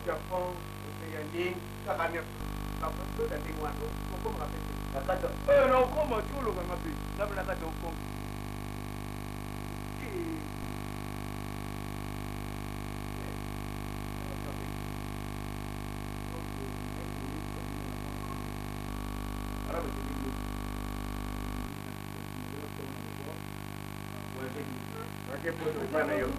Japon, Oceanie, Carane, Capando da Linguano, como a casa. Não, como a chulo com a bi, na verdade eu como. Que puedo para eu.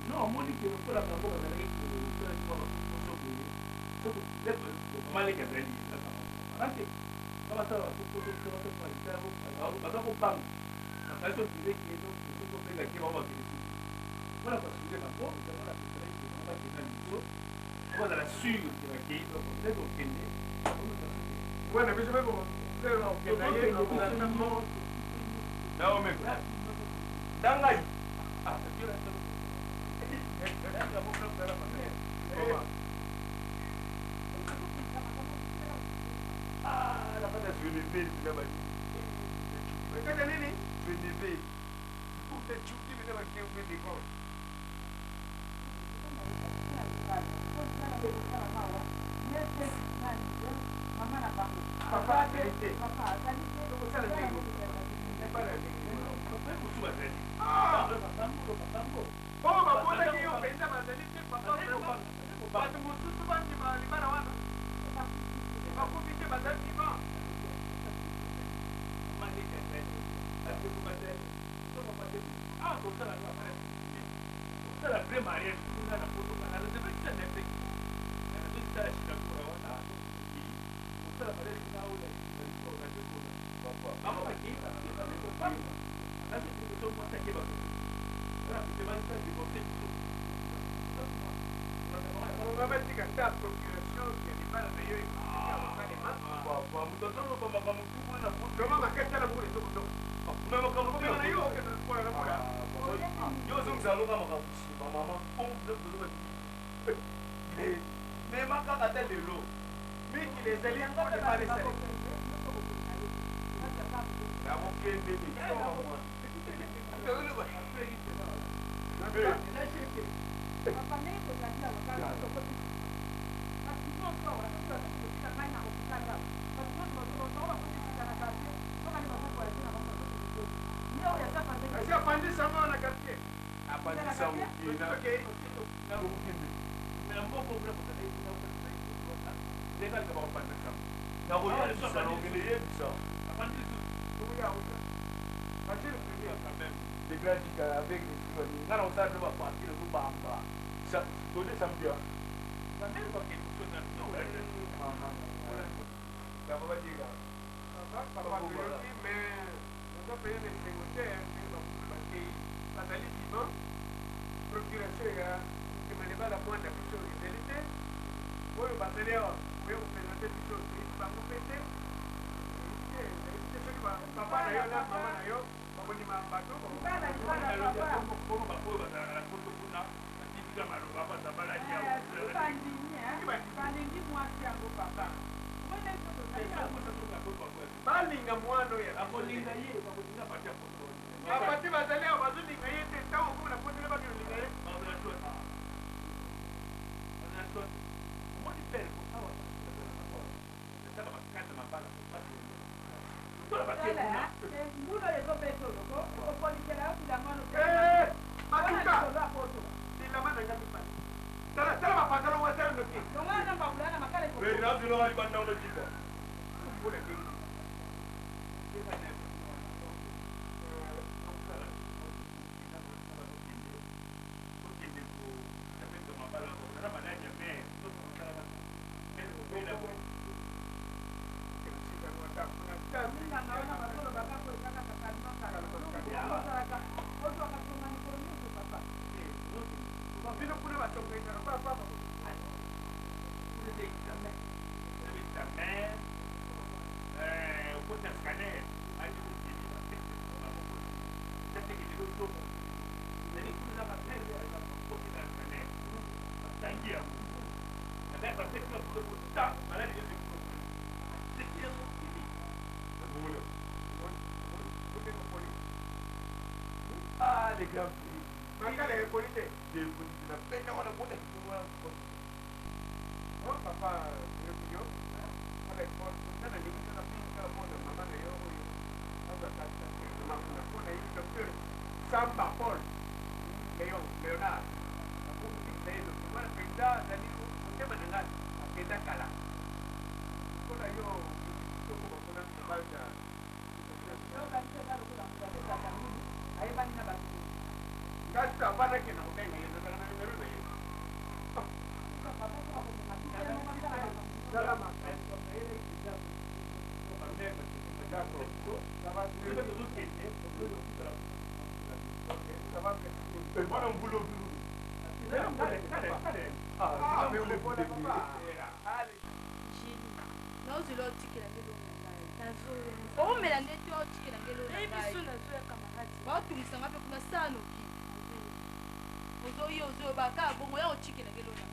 No, Monique, non può la bocca da lei, male che prendi la anche come stava tutto ma dopo bang ma adesso ti vedi che tutto prega che va avanti quella cosa che fa poco che ora si prende non va che tanto guarda la sui che va che dopo devo che ne guarda mi sapevo no che dai no me dangai ah io la sto la bocca per la la fata Genevieve na bani. Kada nini? Genevieve. Uta chuki mina bakia upendi kwa. Papa tete. Papa tete. Kusala nini? Nepara nini? Papa kusuba tete. Ah, patambo. Oh, mabona hiyo pesa mazalite papa. Watu mututu bangi malibara wana. Bakupite bazali ba. Mali kete. Ati kubate. Soko pate. Ah, kusala na pare. Kusala pre Maria kuna na foto kana na debe tene pe. Na debe shida kwa wana. Kusala pare kuna ule. Papa. Mama bakita. Papa. Nasi kuso mata ke ba. Ora kutemanta ke bote. Non avete cantato procurazione che mi pare che io ma che c'è la pure dopo ma ma come io che fuori la pure io sono già loca ma mamma un dopo ne ma ca ta le lo mi chi le zeli ko de pare sai la mo che ne di avec les filles, on s'est pas parti de tout bamba. Ça, tout ça me dit. Ça n'est pas quelque chose de tout. Ça va dire. Papa, mais on doit payer les secondaires, parce que ça d'aller vivant, procuration, qui me lève la pointe de la chose de réalité. Pour le partenaire, vous pouvez vous présenter des choses qui vont vous péter. Papa, d'ailleurs, là, maman, d'ailleurs. Ni mambato ko ba la ko ba ko ba la ko to kuna ni biga malo baba tabala ya bandi ni mwasi yango papa umene ko to na ya ko to ka ko ba balinga mwano ya ko linga ye ba ko linga patia ko Apati bazali ya bazuni ngaye te tango ko na potele ba ke ngaye. Bazala shoti. Bazala shoti. Moni pere ko awa. Sasa bakata mabala ko pati. Tola bakela. Mbulo yezo peso loko. Ko polikela kila mano. Matuka. Sila mana ngami pale. Tala mapatalo wa tala ndoki. Ngwana mbabulana makale ko. Wewe nazo lo alibana ndo jiko. Mbule kingi. Ah, les gars, Makale ya polite. des policiers, la peine, on a beau d'être pour moi. Oh, papa, yo. Wala iko. Nana ni mtu anapinga mwana mama na yo huyo. Sasa kata. Na kuna hivi daktari. Samba Paul. Leonard. Nakumbuka kitu hicho. Kwa penda ndani kusema na nani? Penda kala. Kuna hiyo kitu kwa kuna mbaja. Kasta bana kina mtenga hiyo ndio ndio hiyo. Salama. Prepara un boulot. Ah, mais on est pas là, papa. naozela otikela ngelo omela nde te otikela ngelo baotungisanga mpe kuna sanoki ozoye ozoyoba kaka bongo ya otikela ngelo na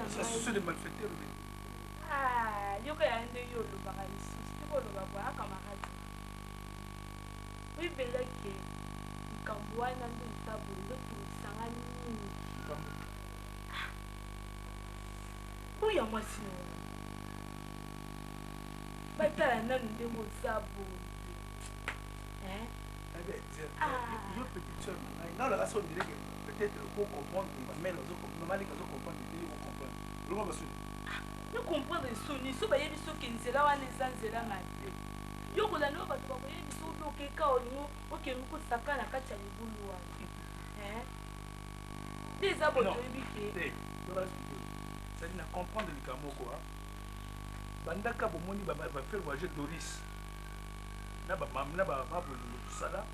Ce sont des malfaiteurs. yoka ya nde yo olobaka lisusu toko oloba boya kamarade oyebelake likambo wana nde ntabolo ezotungisanga mingi oya mwasi no batala nanu ndenge oza boye Yo petite soeur, non la raison dirait que peut-être qu'on comprendre que ma mère nous comprendre, nous comprendre, nous comprendre. Le monde va se yo comprendre soni so bayebi soki nzela wana eza nzela mabe yo kolanda oyo bato bakoyebi so olokeka olingo okende kosaka na kati ya libulu wana nde eza boto oyebi ke c'est na comprendre likambo quoi bandaka bomoni bafaire voyager Doris na babololo tosala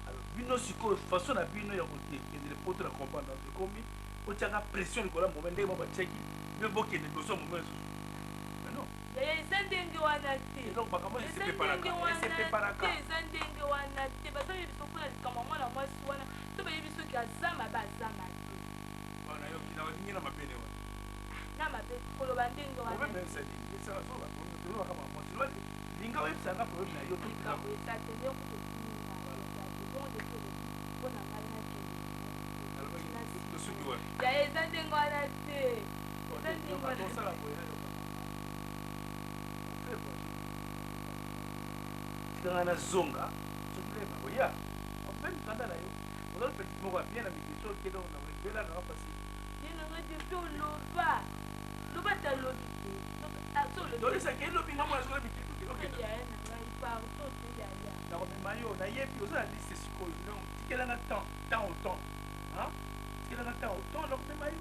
alors bino sikoyo façon na bino ya kokende poto na comprendre ekomi otiaka pression likolo ya moment ndenge mo batiaki mpe bokende liboso ya moment esusu mais non yaya eza ndenge wana te donc makambo eza ndenge wana te bazoyebi so mpona likambo mwana mwasi wana so bayebi soki aza mabe aza mabe nayoki na balingi na mabene wana na mabe koloba ndenge linga oyebisanga problème na yo likambo esateli okutopona ngai tosuki wana yaya eza ndenge wana te tosala boye tikanga na zonga soki leba oya ope mikanda na yo ozali petit moko ya bien na mikisi okende na webela na wapasi yenanga depi oloba loba talobi tolesaki elobi nga mwana sokola mikili yaya na ngai parto te yaya nakomema yo nayebi oza na liste sikoyo tikelanga temps au temps tikelanga temps au temps nakomema yo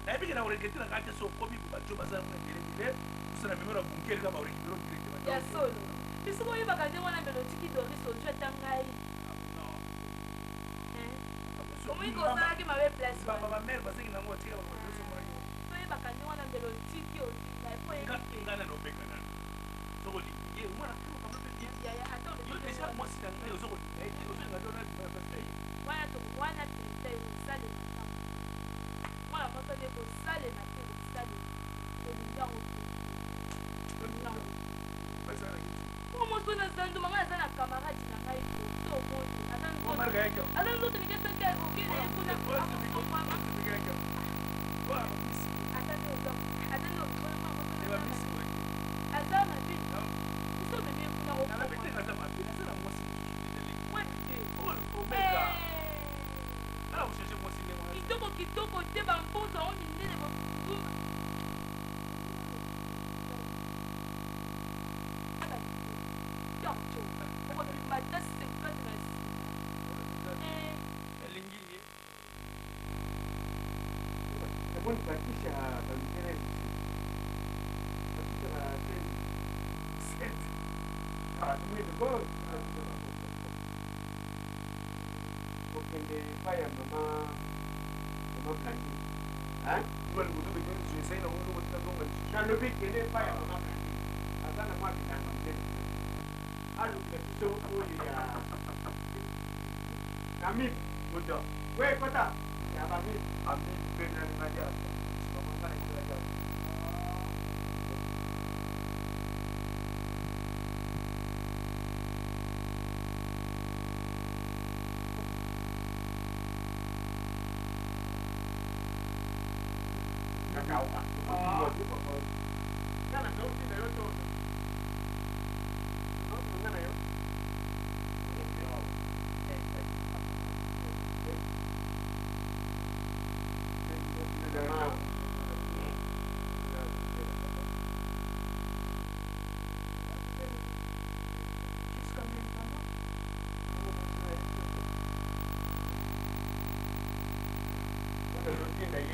nayebiki na koregrete na ngai te so okomi bajo baza mona ndelemile osana memero ya bunkeli kaka baorekipelo direct ya solo bisoko oyebaka ndenge wana mbele otiki doris ozwi ata ngai omoi kosalaki mabe place bamere basengi nango atika bakoesomonaki toyebaka ndenge wana mbele otiki nga na nobeka nano sokolingi mwana déjà mwasi na ngai ozokolinga ete ozolinga te wana penza ekosalema mwana moto nde kosalema te kosalema olingi yango moso na zando mama aza na camarade na ngai to omoni aza nzoto mike soki okende ye kuna akosomama aza mabe biso bebe ye kuna kitoko te bamposo yango minene bokuma mata 50 na Hebu nibakisha bangere bakisha na send tumwende go okende faya mama Blandi wale mutobe kwenye tuesai na mungu katika zonga na lobi kende faya mama Blandi azana mwa bilanga mtendo hadi kiso huyu ya Ami kota we kota ya Ami penda ni maja mama ngana ni maja kakauka kana ndio kile yote ngana yo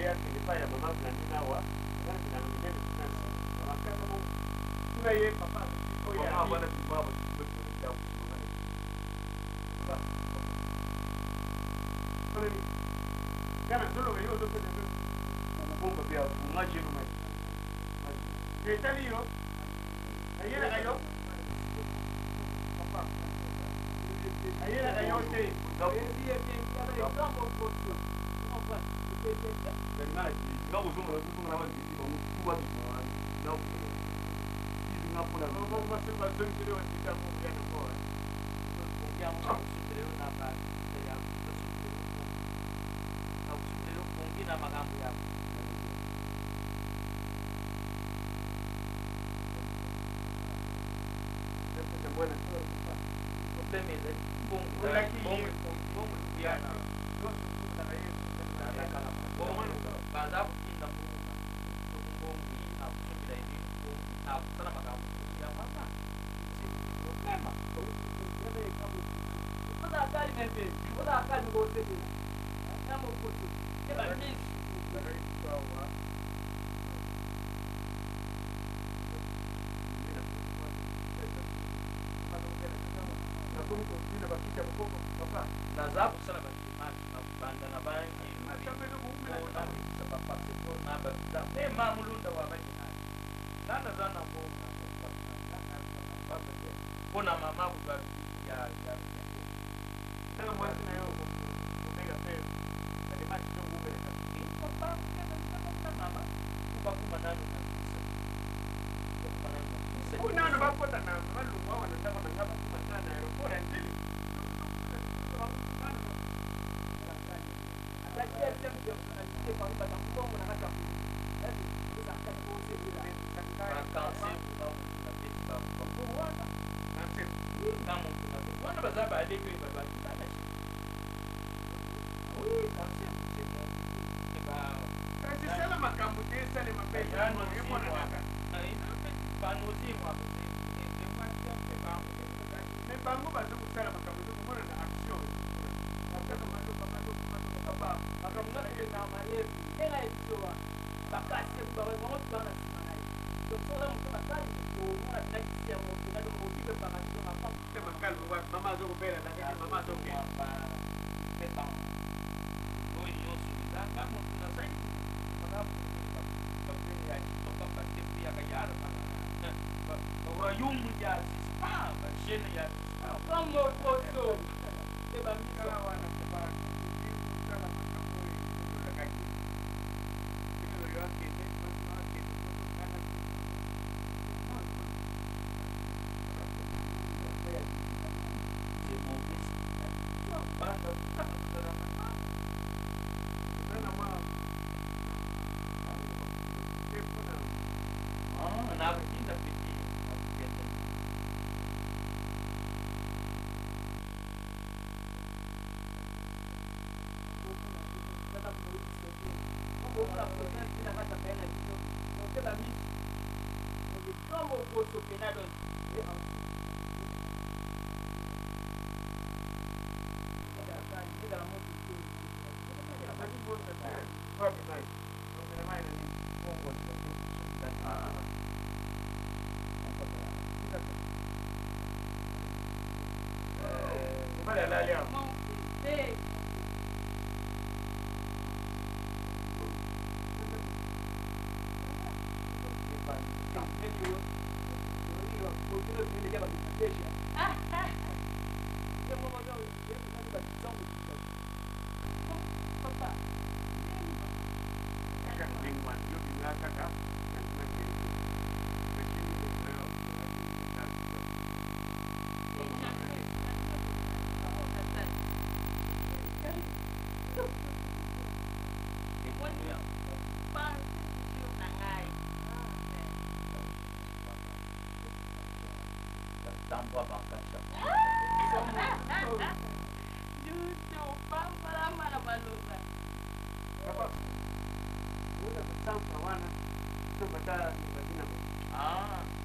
ya kilifanya mama Blandi nawa kana tunamwambia tunasi wakati kama kuna yeye papa kwa ya mama bwana kimama kimekuja kusimama kana solo wewe ndio ndio kubomba pia umaji no maji Detalio ayera kayo papa ayera kayo te ndiye ndiye kama posto ngabo zomba zomba na mimi kwa mtu wa mtu na hizi ngapo na ngoma sema zomba leo kitabu ya kwa ya mtu leo na ba ya na mtu leo kongi na magambo yako ndio mbona kwa problema ile bongo lakini bongo ya baza kukinda mbunga mbungi na kushikila hivi na kutana magambo ya mama problema kuna akali mebe kuna akali ngote na mkoto kila mimi sawa na kumko kile bakisha mkoko papa na zabu sana bakimaki na kubanda na bangi mama mulunda wa majina nana zana mbona kuna mama kwa ya kama mwanzo na yao omega fail kali maji ndio ngumbe kwa papa kuna mama kwa kuma nano na kisa kuna nano bakota na malungu wao wanataka na ngaba kuma sana aeroport ndili mama zo kubela na mama zo ke pepa oi yo subiza kama tunasaidia sababu ya kutoka kwa ya kayara kwa yumu ya sisi bashene ya kama koto teba misa wana kwa kama makaburi ndio lakini ndio yake komona province na kata pe na biso otela misi oye tomo boso pena don Vale, la alianza.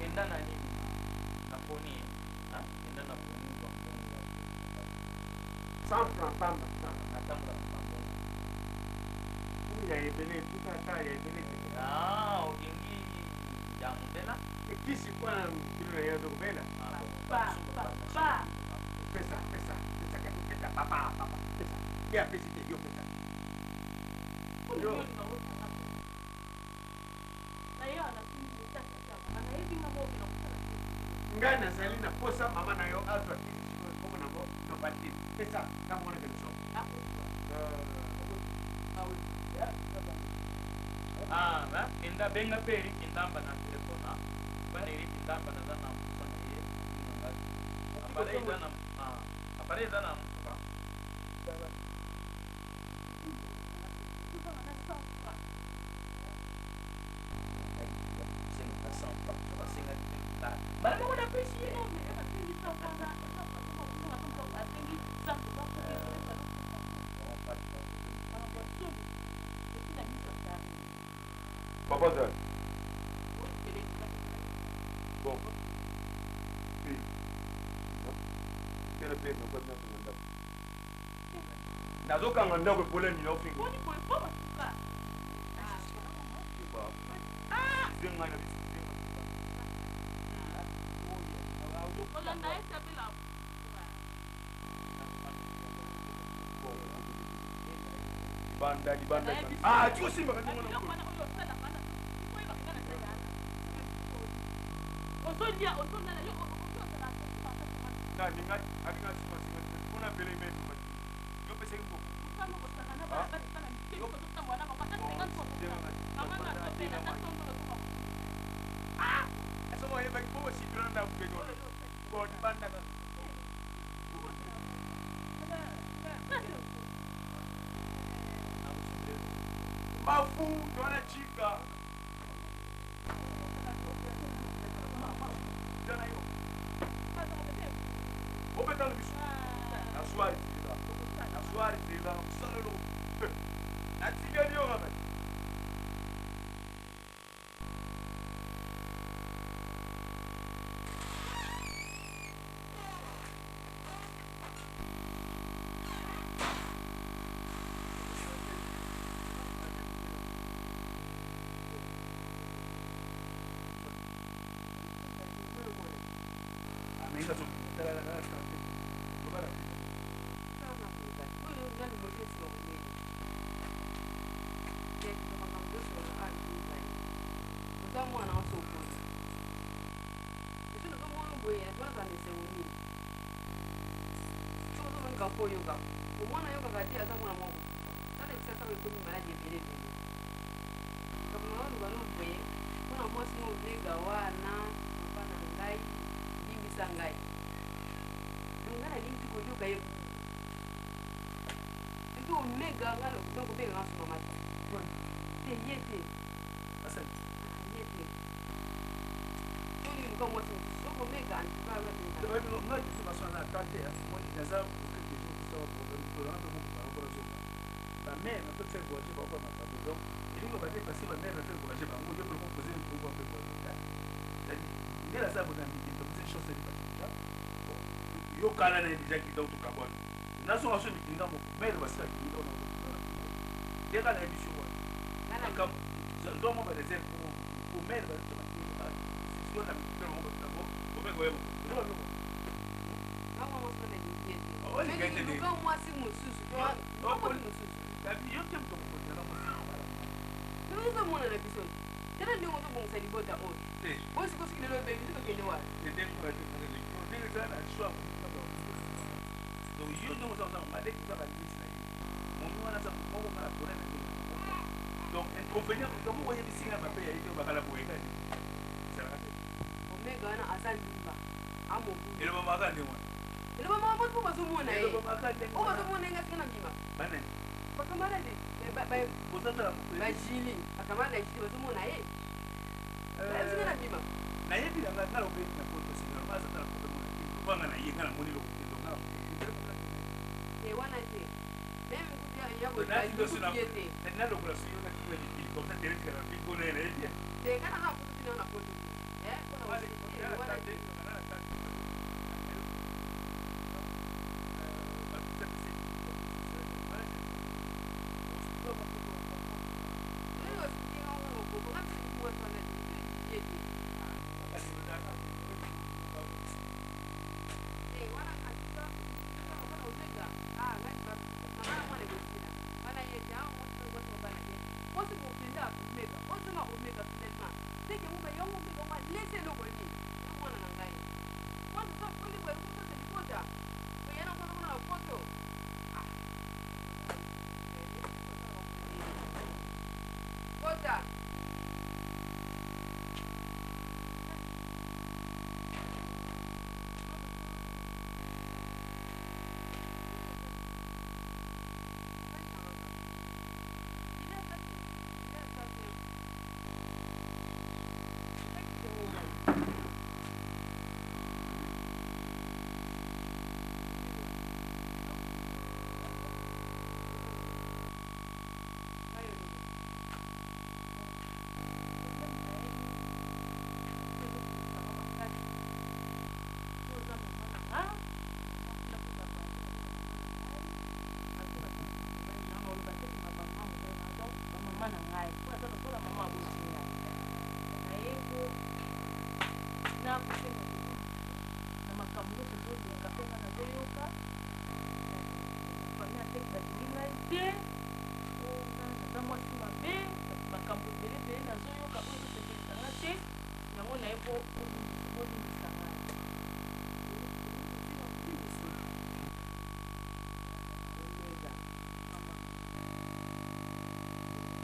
Enda na nini? Na poni. Enda na poni kwa poni. 100 francs pamba. Natamba pamba. Ya ebele tout ça ya ebele. Ogengi ya mundela. Kisi kwa kilo ya ndo bela. Pa. Pesa katu pesa papa. Pesa. Ya pesa yo pesa. Yo. Ngana salina posa mama na yo azwa kisi kama na go no pati. Pesa kama ona kilo. Enda benga peri kindamba na telefona. Bana iri kindamba na zana msana ye. Apare zana msana. Papa Zan. Bon. Si. Quel est le plan de nazoka nganda ko pole ni nofi. Woni ko po masuka. Zenga na Ola na esa bila. Dibanda. Chuo simba kati mwana mkuu. Osodia na yo Na ninga adinga simba kuna pele metu mati. Yo pese ngo. Esa mo yeba ko si granda ku go. Go dibanda ka. Mafu dona chica. Dona yo. Obeta no bicho. Na suari tira. Solo no. Atiga ni ona. yoga umwana yoga kati aza mwana moko tale kisasa ko komi maladi ebele ebele donc naona bano boye kuna mwasi mo vega wana papa na ngai limbisa ngai ngana limbi ko yoga ye ndio mega ngalo donc be ngaso mama te yete Asante. yete toni ngo mwasi soko mega antuka ngati Ndio tunasema sana kante ya mmoja jaza ukikisho kusawa problem kwa ndio Mungu anaona zote. Na mimi nataka kuaje kwa masababu il va passer ma mère à faire courager par moi, je peux proposer un pouvoir pour moi. Il est là, ça, vous avez dit, comme c'est une chose, c'est pas déjà. Bon, il y a un déjà qui est dans tout carbone. Nous avons un qui est dans mon mail, parce qu'il est dans mon mail. Il y a une émission. Donc, on va les aider pour mail, parce que si on a mis le mot, on va voir. Donc, inconvénient, donc vous voyez ici, ma paix a été au Bacalaboé. Et le moment quand le moment où vous vous mourrez, vous vous mourrez à son ami. Pas comme elle est. Vous êtes là, vous êtes Gili, à comment elle est, vous vous mourrez. C'est un ami. Naïbi, la gare au pays, la photo, c'est normal, c'est un problème. Il faut pas gagner un money. Et one idea. Même vous dire, il y a beaucoup de choses. Et là, le glacier, il y a comme ça, il y a un big bonnet. C'est quand on a photo, on a photo. On a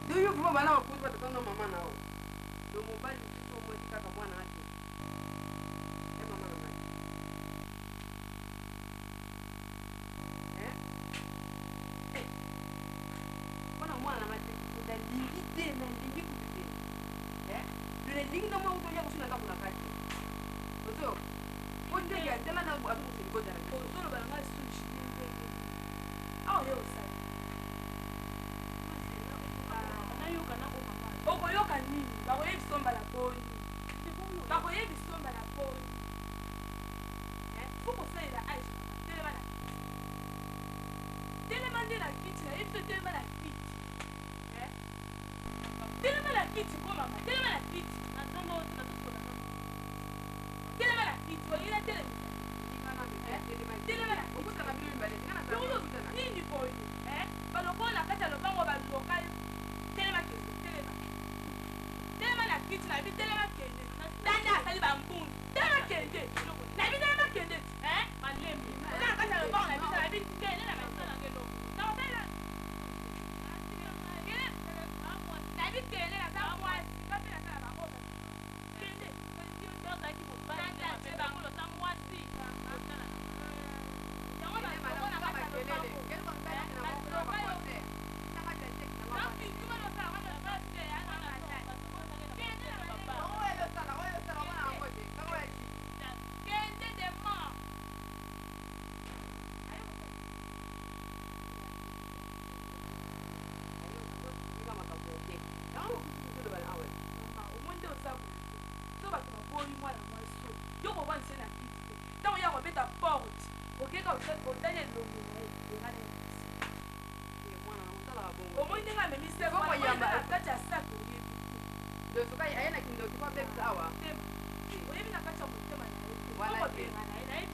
Do you go along with what the mama now? The mobile is so much like a one eye. omoni mwana mwasi yo kobwani se na kiti te ntango ya kobeta porte okeka otali elongo na ye engana omoi ndenge amemi sekna kati ya sak oyebi oyebi na kati ya motema na ye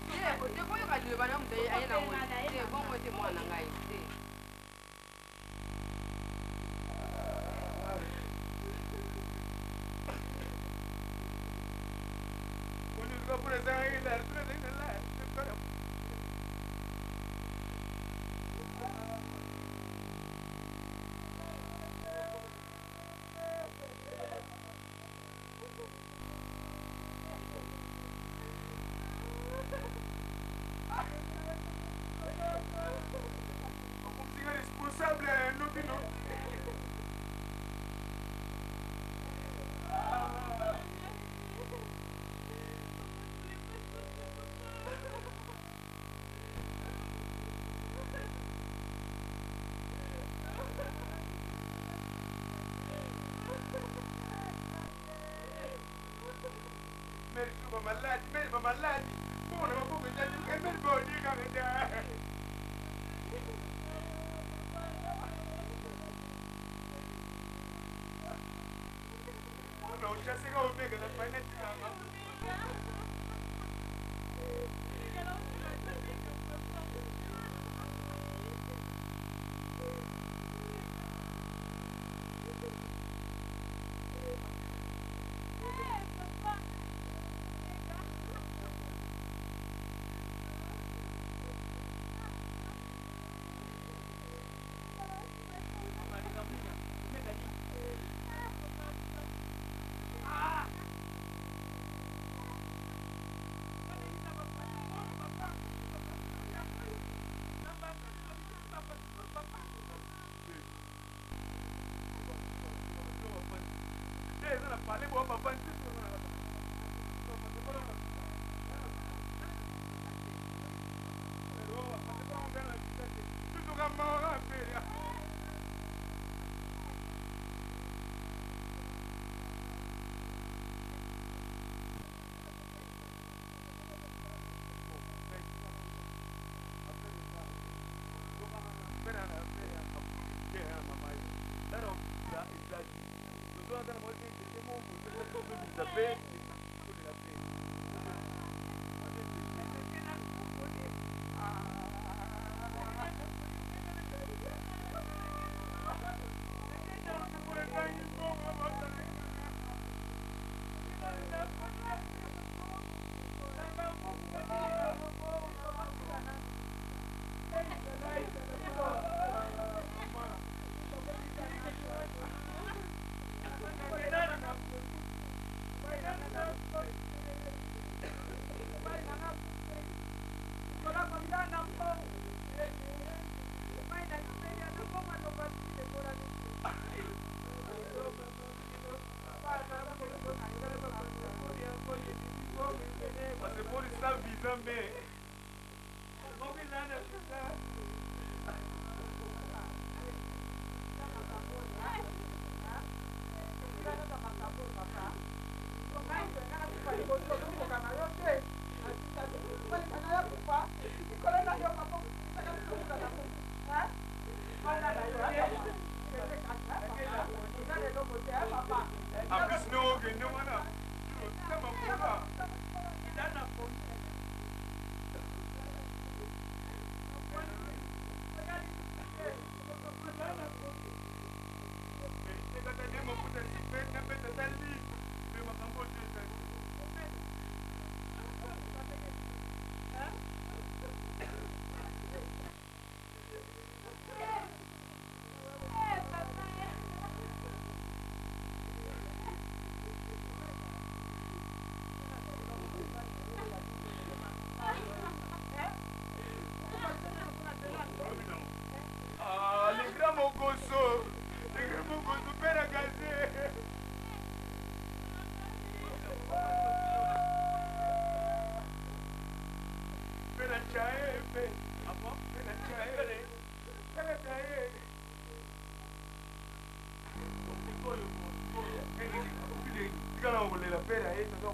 Pera, esta no,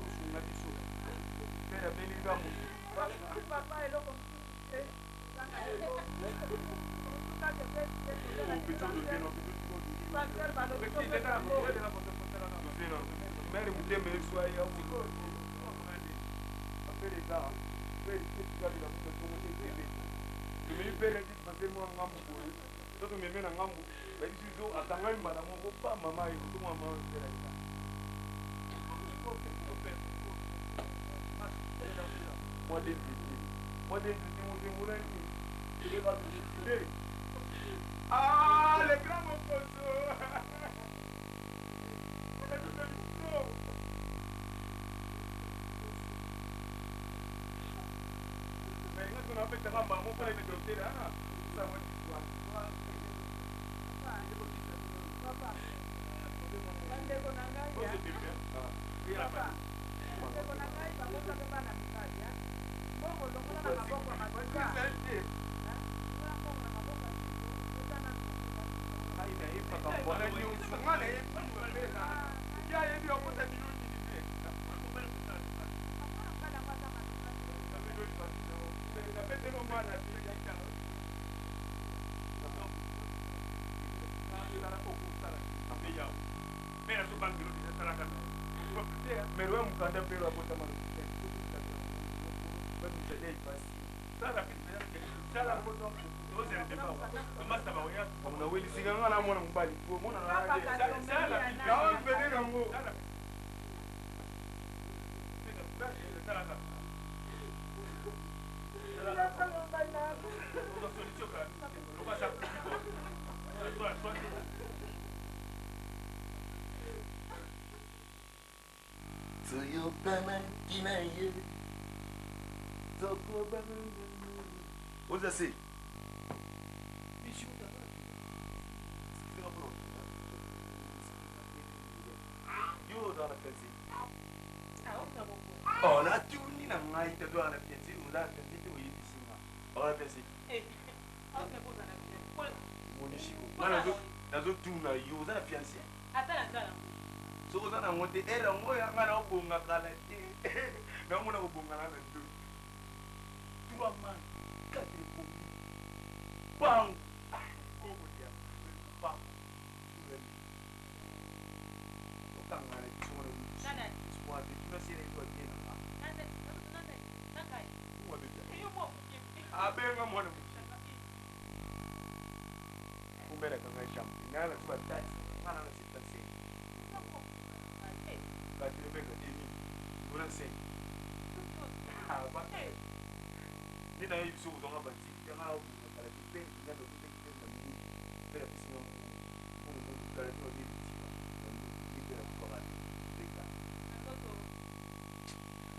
mera beliga mu. Papa eloko Mary Mutembe Swai au afere da very typical da mtu kama hivi tumependa kitu pasemo ngambo kwa toto memena ngambo bali sizo atangani bana mungu pa mama hiyo tuma mama tena modern mulani ile ah le grand mokoso tunapita kama mambo ile ndio ana sawa papa ndeko na ngai ya papa ndeko na ngai pamoja na bana mikali ya bongo lokola na maboko matika na bongo na maboko sana haina ipa kambona ni usungana ipa mbele ya yebi okota milioni ni pesa Meruem mkanda pero abota mano. Bado mtendei basi. Sala sala moto doze ndeba. Masta ba oya. Mna weli siganga na mwana mbali. Mwana na aje. Sala kawa mbenena ngo. Sala. Sala sala. What's that say? You don't fancy. Oh, not you need a night to do on a fancy. You don't fancy to eat this. Oh, fancy. Nazo tuna you that fancy. So that I want the air and more young man of Bunga Kala. No one of Bunga and do. To a man, cut it for me. Bang! Over here. Bang! Abenga mwana kumbera kanga champi ngala tuba taxi ngala na sita sei kati benga dini ngula sei ba nina hivi sio kuzonga bati kama au kala kipenzi ngalo kipenzi na mimi pera pisino mungu kala no dini tiba ndio kwa bega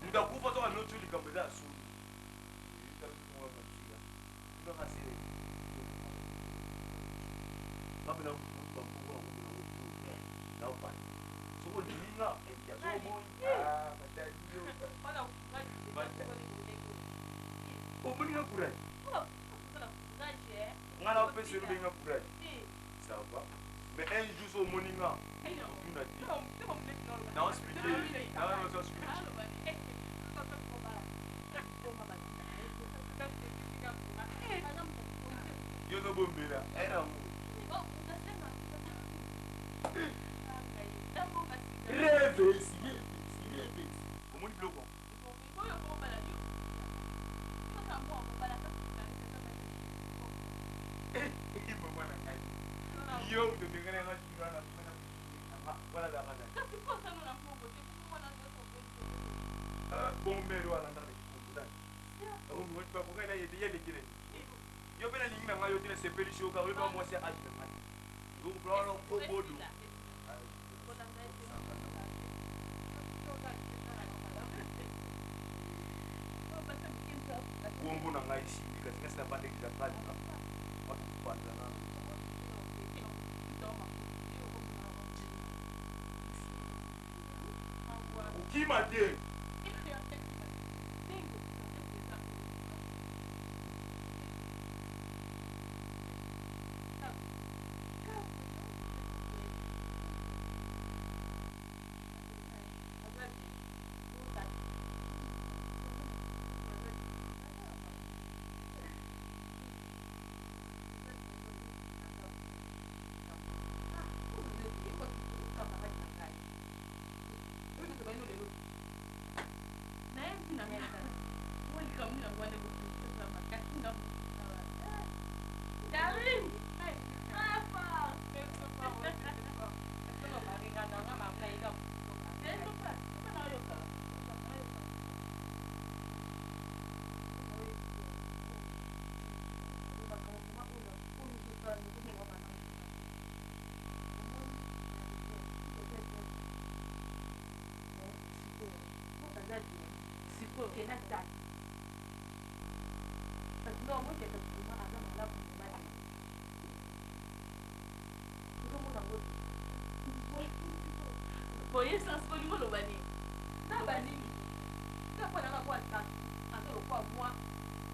ndakufa toka notu likambeza suru ndio hasire Papi na kumbuka na upande. Soko nina enkia somo. Matajio. Omuninga kurai. Ngana pese rubenga kurai. Sawa. Mais un jour so moninga. Tuna di. Na hospital. Na hospital. Yo no bombera. Era Rêve, comment il bloque? Yo, tu te gagne la chirana, voilà la rana. Bombero à l'entrée. On ne peut pas gagner des yeux. Yo, ben, il y a un yotin, c'est péché au cas où moi c'est à donc, voilà, au bout de Wombo na ngai si katika stabande za kali watu kupanda na ukima je na ngene kana moi kamu na ngwane ko tsa makati na Darling apa Sino maringa na nga mamna ikaw Sino pa na yo ka Sipo kena tak. Tapi mau kita cuma ada malam malam. Kita mau nanggut. Boleh transport mau bani. Tak bani. Tak pernah nak buat tak. Atau lupa mua.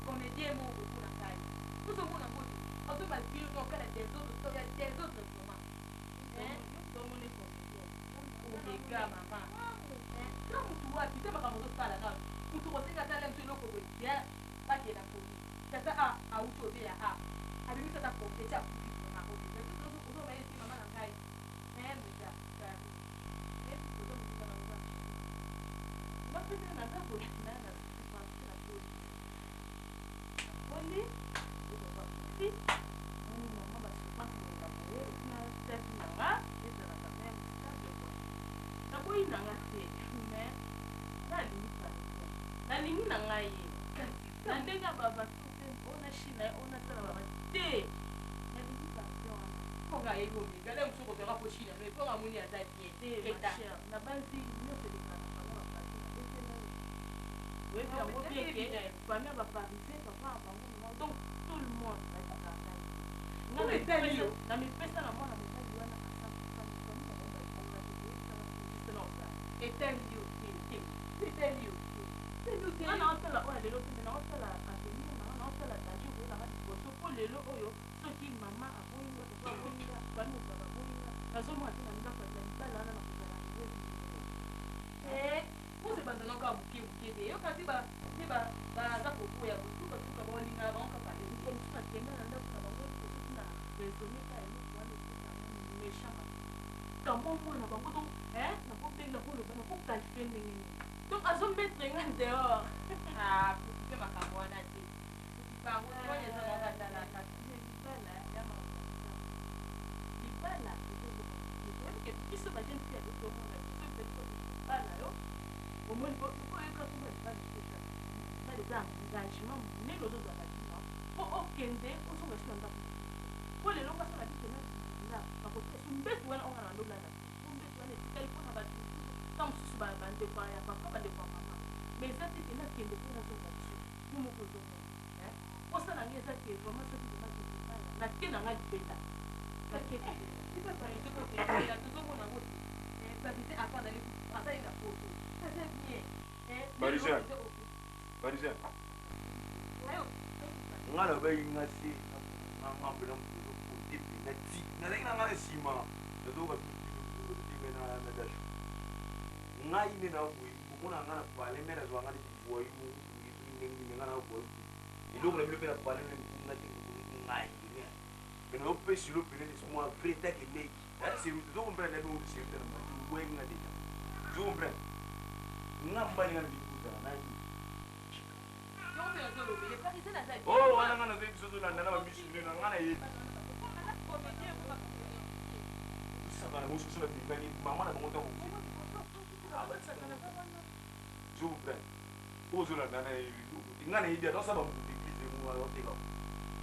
Komedi mau buat nak. Kita mau nanggut. Atau balik film tu kan ada tu ya ada tu semua. Kamu ni komedi. Omega mama. Kamu tua kita makan mulut salah kan. Untuk kita dalam tu loko dia pakai nak pun. Kata auto dia Habis kita tak pun dia cakap mama hobi. Jadi tu mai si mama nak kai. Muda. Kan. Tu muda nak buat. Masa dia nak buat nak tu. Boleh? Si. Mama masih nak buat. Nak step mama. Dia nak kena tak boleh nak ngasih. Nani na ngai nande nga baba tu ona shina ona tala baba te nani ba yo ko ga yego mi ga dem suko ga po shina me ko ga muni ata tie keta na banzi no te de kana pa no pa te na we ya mo bien que pa mi ba pa mi fait papa pa mo donc tout le monde va ta ta na me telio na mi pesa na mona me telio na asa pa mi ko mo ba ko ga te juste no e telio ti telio Ana otala oya lelo pe na otala ateni na otala taji ko na ko so ko lelo oyo soki mama aboyinga to aboyinga banu baba aboyinga nazo mo atina nda kwa ndala na kuzala ko se banza noka buke de yo kati ba za ko ko ya ko tuka bolinga ba onka pale ko mtuna tena na nda kwa bango ko tuna resonner ka eno kwa ni na meshama kamo mwana bango donc na ko benga ko lo bana ko ka fende ngini donc azo mettre en dehors kusipe makambo wana te bango tonya za ngaka tala ka libala ya makambo libala ke kiso ba gente ya to mona kiso pe to libala yo au moins ko ka to ba libala special na de za engagement ne lo zo za ba dino po okende o so ba sanda ko le longa sala dikena na ba ko to mbetu wana ongana ndo la mbetu wana tikali ko na ba tant sous ba bande kwa ya papa ba de kwa mama mais ça c'est que na kende ko na zo ba chi nous mo ko zo o sa na ngeza ke vraiment ça dit na na kena nga dipeta na kena ti pa pa ke ko te ya to zo mo na mo ça dit apa na ni asa ina photo ça c'est bien Barisa ngala ba ingasi ngambe na mpuzo ko tipi na ti na lenga ngala sima na do ba ti mena na dashu ngai ni na ku muna ngana pale mera zo ngani boy mu ni ngana boy ilo ngala mele pela pale ni na ti ngai ni pero pe si lo pele ni mo frita que le si do compre na do si te na boy ngana de do compre ngamba ni ngana bikuta na ni oh wana ngana zo kiso na na ba mishi ni ngana yi saka na musu sala bingani mama na bongo to Jumpa, usulan na ingana hidia dosa ba mudikije mu wa oteka.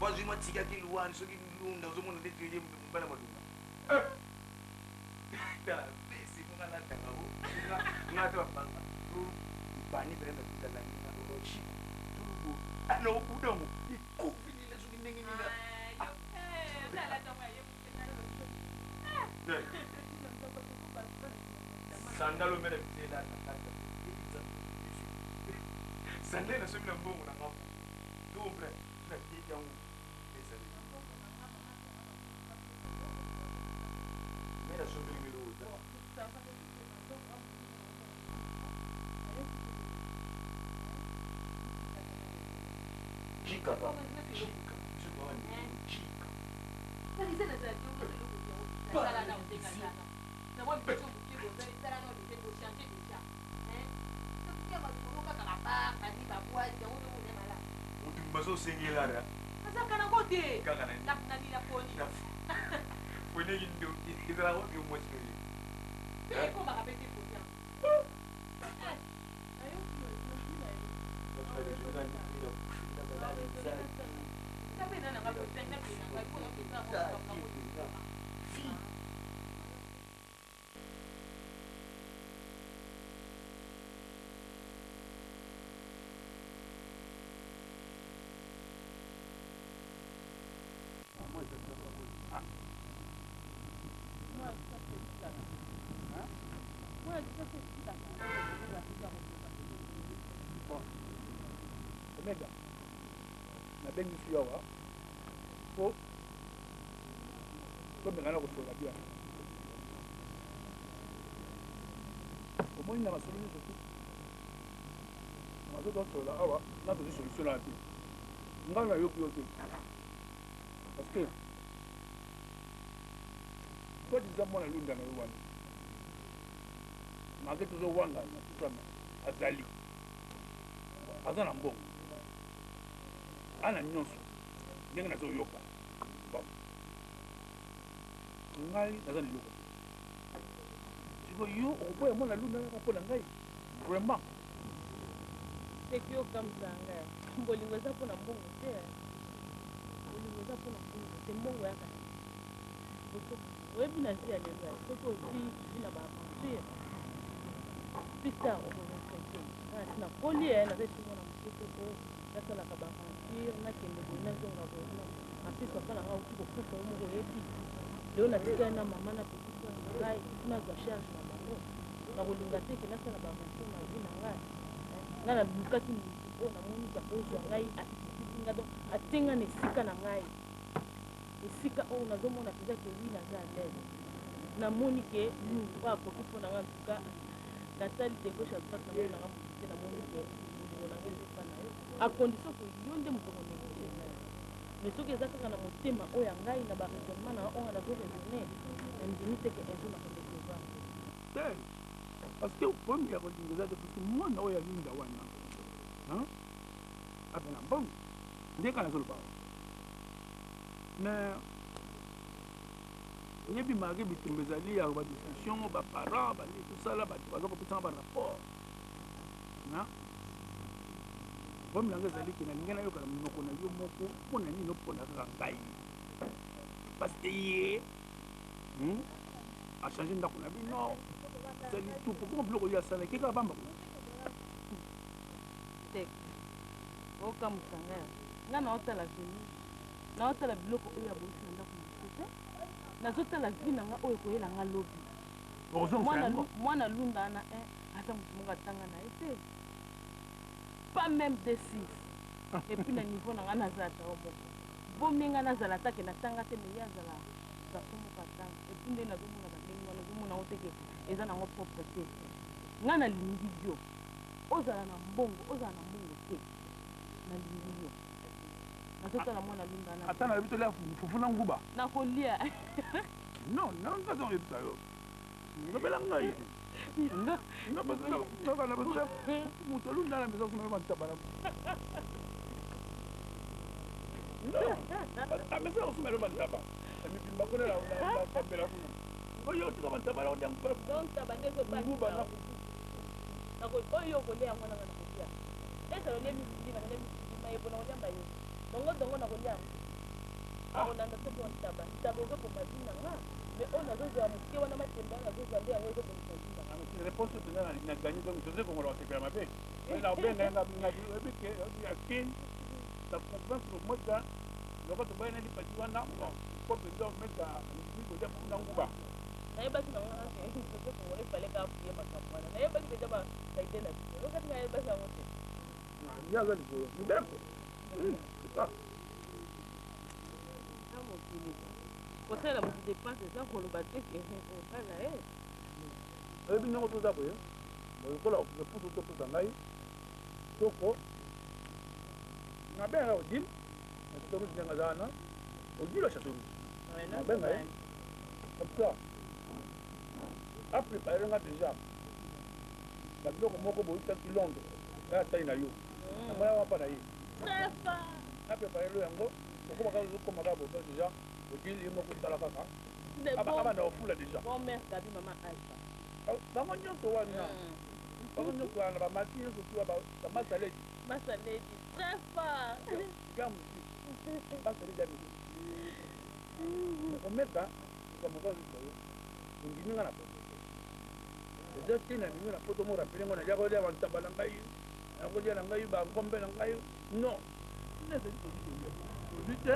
Bazi matika kiluani so kilunda uzomo na detuye mbala madunga. Dala besi ngana tanga ho. Ngata banga. Bani brenda kudala ngina rochi. Tubu. Ano kudamu. Ikufini na suki nengi nina. Dala tama ye. Sandalo mere mtela na kata. Sandale na sumi na mbongo na ngapo. Dumbre na kika mu pesa ni. Mera sumi mi luta. Chica pa. Chica. Chica. Sasa sasa ndio ndio sala na uteka sana. Na wao mtu mkibo sasa sala na uteka change kisha. Sasa kwa sababu kama bani babwasi yango tokone mala mutu bazosengela da azaka nango te kaka na nani na poni pone yindo ezala koke mwasi pe ekomaka pe te poni yango sabe nana nga potenda pe nanga ipona pesa Omega, nabengi si awa po tomekana kosola bia omoni na masolo nyonso tu mazo tosola awa natozwi solution na te ngai nayoki yo te parce que toi diza mwana lunda na yo wana mage tozowanga na tutana azali aza na mbongo ana nyonso ndenge nazoyoka ngai naza na eloko siko yo okoboya mwana lunda kaka mpo na ngai vraiment seki okamwisanga bolingo eza mpona mbongo te bolingo eza mpona mbongo te mbongo yaka oyebi na zi ya lelo ya soki ozwi na baaventure pita okozaka te na kolia nazali mwana mosusu po nasalaka baaventure nakende boye nazonga boye mapesi papa nanga oti kokufa yo moko oyebi leo natikali na mama na petite ngai nazwa charge na bango nakolinga te ke nasala baaventure na vi na ngai ngai nalukaki motu oyo namoni ozwa ngai atikitinga donc atenga na esika na ngai esika oyo nazomona peza ke wi naza alele namoni ke oyo akoki mpo na ngai antuka natali de gauche à droite namoni nanga motu te namoni ke bolingo nanga ezofa na yo a condition ke yo nde moto konégocie ngai mais soki eza kaka na motema oyo ya ngai na baraisonnement nanga oyo nazoraisonne nandimi te ke ezo na kodécevoir te parce que problème ya kolinga eza te parce que mwana oyo alinda wana ape na mbongo nde kaka nazoloba mais oyebi maki bitumba ezali ya badiscussion baparent bali tosala bato baza kopesanga barapport problème nanga ezali ke nalingi nayokana monoko na yo moko mpona nini opona kaka ngai parce que ye achange ndako na bino ezali tout poko biloko oyo asalaki kaka bamba okamusa ngai nga naotala veni naotala biloko oyo aboyisi na ndako na biso te nazotala vi na nga oyo koyela nga lobi mwana lunda wana aza motu moko atanga na ye te pas même de 6 epuis na niveau na nga naza ata o moko bomi nga nazala atake natanga te mais ye azala garso moko atanga epuis nde nazomona bandenge wana nazomona ngo teke eza nango propre te nga nalingi yo ozala na mbongo te nalingi yo nazotala mwana lunda na ata na bito lia fufu na nguba nakolia non nanga zo yebisa yo ngobela ngai ngabasana basa mutu alunda na mesa kuna mantaba na non amesa kusumela mantaba amipimba kuna na kambela kuna oyo tika mantaba na odang kwa donc tabande zo ba nguba na nako oyo kolia yango na kolia esa lo lemi na lemi mayepo na kolia mayo dongo na kolia akolanda soki ontaba ntaba ezokoma vi na nga mais oyo nazozwa moke wana matemba nazozwa nde yango ezokomisa vi na nga réponse tena na gagné donc joseph ongola wasekela mabe na obenga na ebike ya kin la confiance au moja loko to bayana lipati wana ko penda omeka ndiko ja kuna nguba nayebaki na nga joseph ongola efale ka afuye makambo wana nayebaki deja basaide na biso lokati nayebaki yango te yaza likolo mbeko kosalela motu dépense eza koloba te obala ye oyebi ndenge toza boye lokola repusu topusa ngai toko nabenga odile nasotorusi ndenge aza wana odile achasorusi nabenga ye apsa aprepare nga déjà babiloko moko boyitaki londres ya tayi na yo na ya wapa na yi très fort na préparé lo yango okoma ka okoma ka bo déjà odili mo ko tala kaka aba na ofula déjà bon mère Gabi maman Alpha bango nyonso wana bango nyonso wana bamati nyonso tu bamasaledi masaledi très fort ya mosusu masaledi ya mosusu omeka okamoka oyo ondiminga na poto eza te na ndingi na poto mo rapele ngo nalia kolia bantaba na ngai nakolia na ngai bangombe na ngai non nezali tozwi te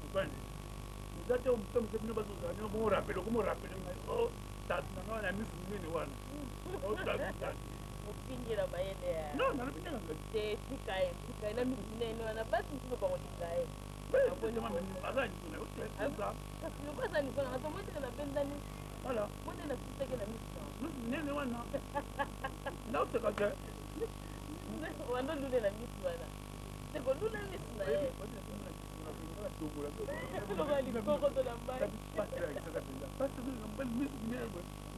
okani eza te moto moke bino bazozala nio bongo rapele okomo rapele ngai o tatu na ngai na misu minene wana otatu opingira mayele ya non nalobi ndenge ngai te fika na misu minene wana basi mosusu bakolinga ye aza nisona oteza kasi lokoza nisona nga tomoteka na bendani voilà mote na siseke na misu misu minene wana naoteka te wando lule na misu wana seko lule misu na ye lokola likoko to na mbai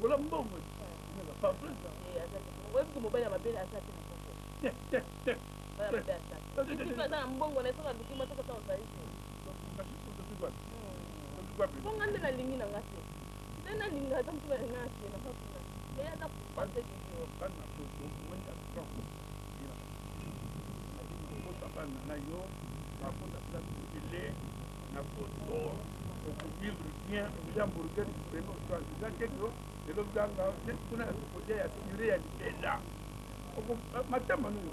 wala mbongo oyebiki mobali ya mabele aza te mokoko aza na mbongo na esoka luki masaka ta ozali te bonga nde nalingi na nga te nde nalinga ata motu balinga na tie na fakuna eya ata pase video bana na yo bakota place ebele na foto okuvivre bien ya mburgeri peno eza keko lelo ganga kuna kodia ya sire ya libela matama nini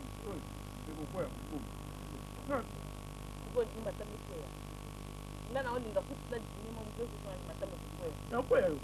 ekokwea matama kwea nga na olinga futi na dinima mjosi kwa matama kwea nakwea yo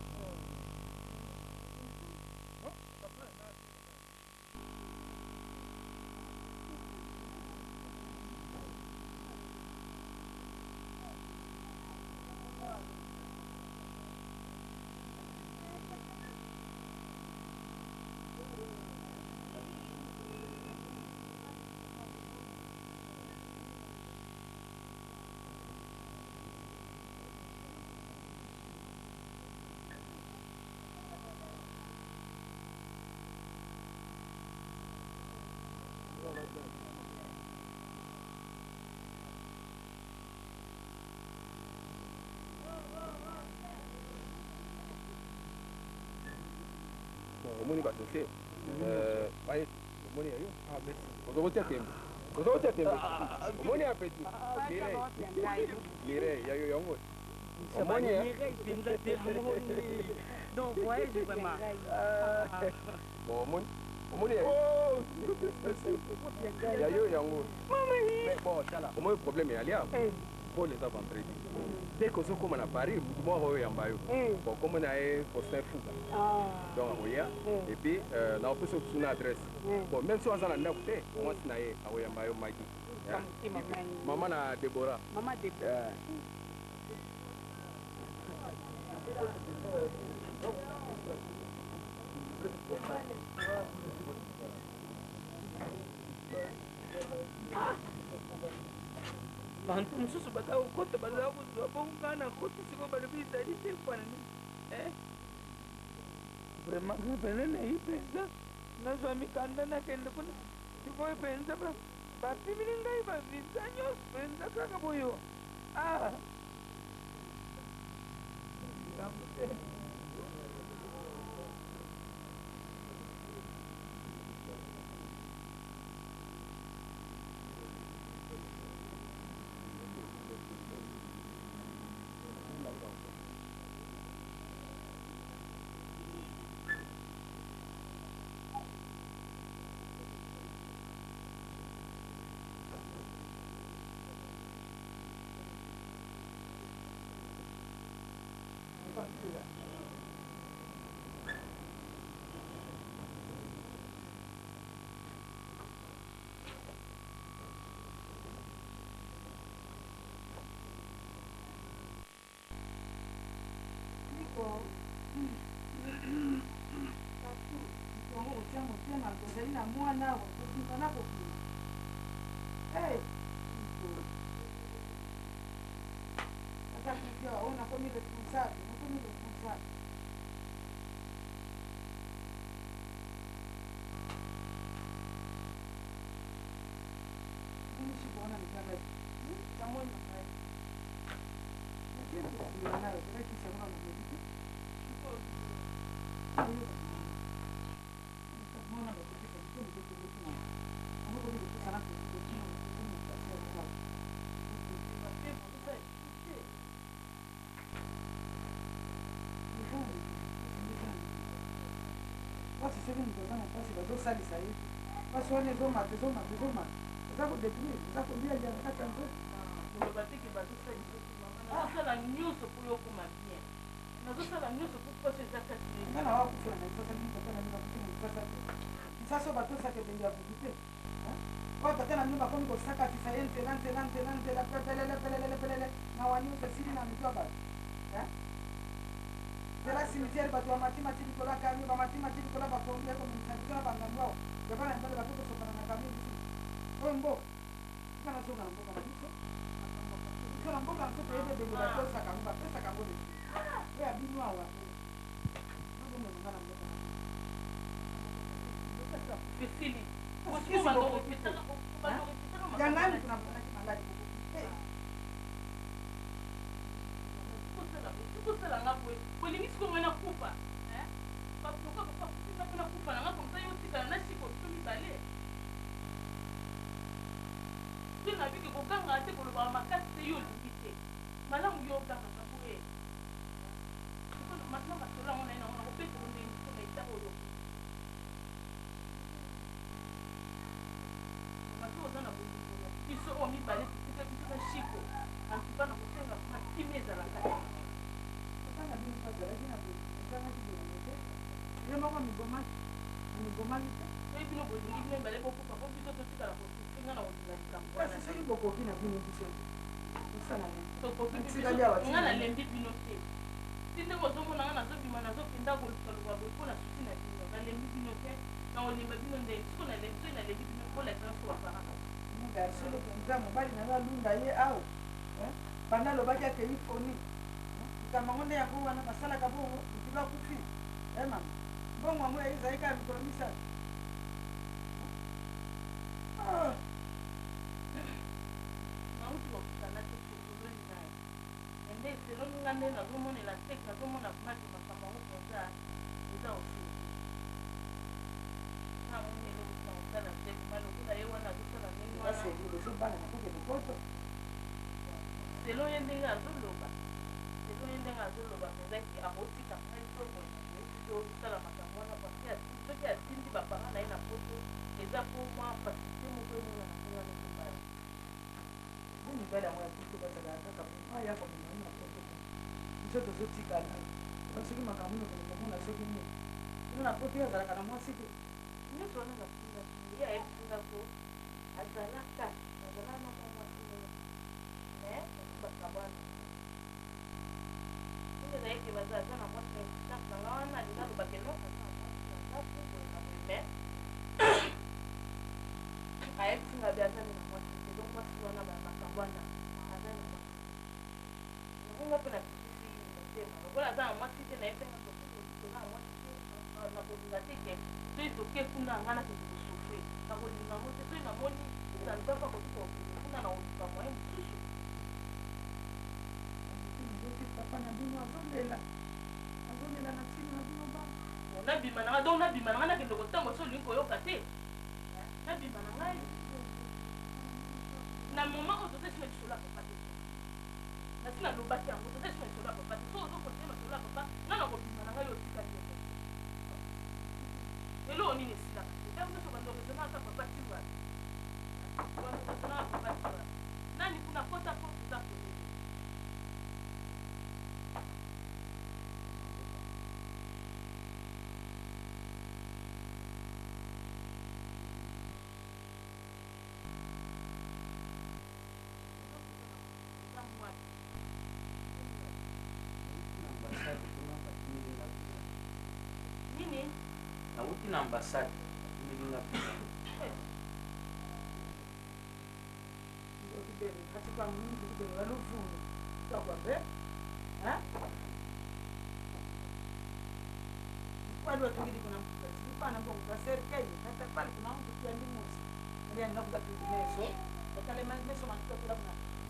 omoni badossier baye omoni yayo ozokotia tembe ozokotia tembe omoni ya peti mire yayo yango omoni ya donc voyage vraiment bon omoni yayo yango mais bon tala omoni problème ya lia pour les avant-vendredi dès que vous commencez à Paris, vous pouvez en Bayo. Bon, comme on a un poste fou. Donc, oui, et puis, on a plus une adresse. Bon, même si on a un côté, moi, c'est un Bayo Maggie. Maman a Déborah. Maman Déborah. bantu mosusu baza kokota baza kozwa bonga na koti siko balobi ezali te kwanani vraiment pene nayi mpenza nazwa mikanda nakende kuna sikoyo mpenza bapimili ngai bavisa nyonso mpenza kaka boyo ozali na mwana awa kokinga na kokima ata kukia oyo nakomi responsable Salisa hivi basi wane zoma za kudetruire za kumbia jana kata nzo batiki badusa sala nyuso kuyo kuma bien nazo sala nyuso kukosa zakati ngana wako kufanya sasa mimi nataka nina kutima sasa batosa ke benja kujite kwa tena mimi bako niko saka tisayense lante la pelele na wanyuso siri na mjua bado Tela cimetière bato amatima tili kola kami ba matima tili kola ba kongia ko mtsana ba ngambao yabana mbele ba kuto sokana na kami bisi ombo kana soka na mboka biso kana mboka mtoto yebe bengo ba pesa kamba ni ya binu awa ngo mwana mboka sasa fisili kusikiza ndo kupita jangani tunapata kimangadi kusala ngapwe kolimisi komwena kufa pakuka kufa nanga komsa yotikala na shiko biso mibale so nabiki kokanga te kolobaka makasi te yo olingi te malamu yo okangaka boye masina basola ngo naye nangona kopetolo ndenge biso na eta oyo maki oza na bolingo biso oyo mibale totika biso na shiko antuka na kosenga matimi ezalaka te bino bolingi bino ebale bokufa po biso totikala kosinga na nga nalembi bino te ti ndenge ozomonanga nazobima nazokenda kolukaluka boye mpo na susi na bino nalembi bino te na kolemba bino ndenge siko nalembi bino kolakela so baparaka mobali na alunda ye awa banda alobaki akeli foni likambo nde yango wana basalaka bongo litula kufi mama bongo yango ezali kaka mikolo misato nauti bakutana te tokoloni naye ende seloninga nde nazomonela teke nazomona maki makambo yango mpenza eza osili namonele na kosala teke malokola ye wana azosala ndenge wana selo ye ndenge azoloba mpenza akotika osala makambo wana parce soki atindi bapara na ye na poto eza po mwa fasite moko emonga na konga nokobala mibali yango ya poto bazalaka kaka ayaka momai na poto biso tozotikala soki makambo nokomona soki nini ino na poto azalaka na mwasi te nyonso wana nafinga ye ayefinga ko azalaka na mwa mwasi mais bakabana ezalaki bazaza na mwasi na existence nanga wana alinga alobaka eloko mais ayebisinga be azali na mwasi te donc mwasi wana makambo wana azali na mwasi nakonga mpe na pisisi motema lokola aza na mwasi te nayebenga tokoza na mwasi te nakolinga te ke soki toke kuna nga nakende kosofre nakolinga ngo te soki namoni sanzaka kotuka okende kuna na koluka moye mosusu papa na bino azolela na nsima na bino ba nabima nanga donc nabima nanga nakende kotango so olingi koyoka te nabima na ngai na moma oyo toza esima lisolo ya papa te nasi nalobaki yango toza esima lisolo ya papa te so ozokontinue lisolo ya papa nga na kobima na ngai yo otikali yo eloo nini esilaka te tango nyonso bandokezonaka papa tiwala bandokezonaka papa tiwala nani kuna kota po toza kolele na ambassade milinga pesa katika mwingi kwenye waluvuni utakwambe wale watungili kuna mkutasi mpana mbongo kwa serikali hata pale kuna mtu kia ndimuzi ndia ninakuta kingineso wakale mangineso manikuta kula kuna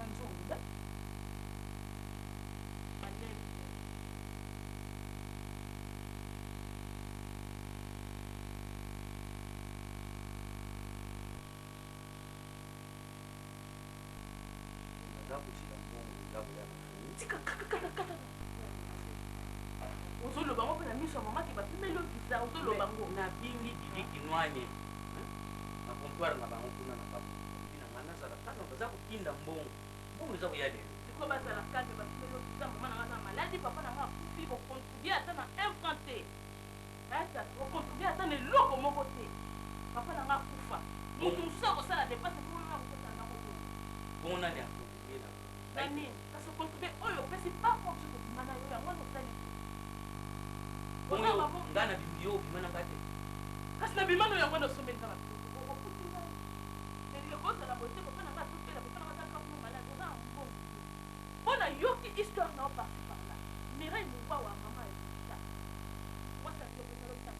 ozoloba ngo mpe na miso ya mamaki bapimeli okisa ozoloba ngo nabingi bidikinwani na comptoir na bango kuna na babina nazala kaka baza kotinda mbongo mbongo eza koya lelo siko bazala kaka bapimeli okisa mama na nga na maladi papa na nga akufi okontribue ata na infant te ata okontribue ata na eloko moko te papa na nga akufa moto mosusu akosala depase mona akokotanga koto bongo nani akontribue na nani kasi okontribue oyo opesi pa force kobima na yo yango nosali bongo nga na bimbi yo obima na nga te kasi na bimano yango nosomeli na ozala boteko mpe na nga totela papa na nga taka kuna maladi oza na mbongo mpo na yoki histoire na oparti parla mirai mongwa wa mama ya mwasaaoesalotaka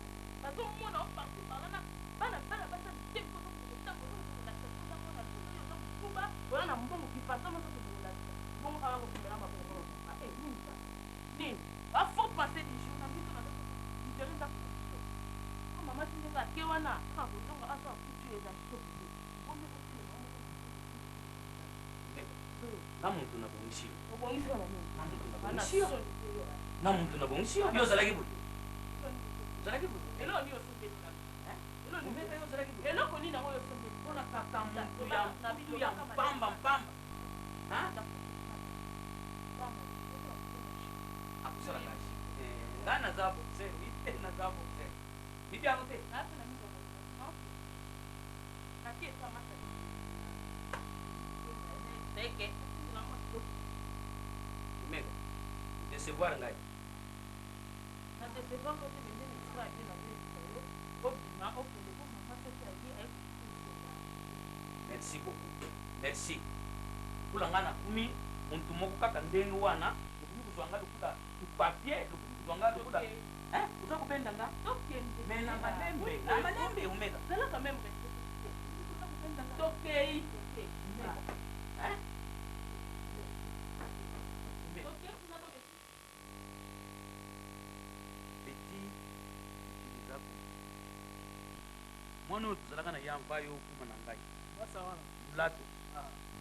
bazomona oparti parla na bana basa biteko ozokotamboozomona oza mokuba oza na mbongo kipasa mozokobola mbongo kaka kokendela mabongo nini bafort pensé du jour na miso na idere ndako na biso o mama tindenga ake wana kaka kozonga azo akutu eza kitoko na muntu nabongisiyo na muntu nabongisiyo yo ozalaki boye ozalaki boye eloko nini yango yosomeli mpona kaka muntu ya mpamba akusala kasi nga naza boxer ite naza boxer bibi yango te mega decevoir ngai merci beaucoup merci mpula ngai nakumi muntu moko kaka ndenge wana lokomi kozwa nga lokuta papier lokomi kozwa nga lokuta oza kobenda nga me na malembe omega zalaka meme tokei mwana oyo tozalaka na ya mpa yo okuma na ngai mulato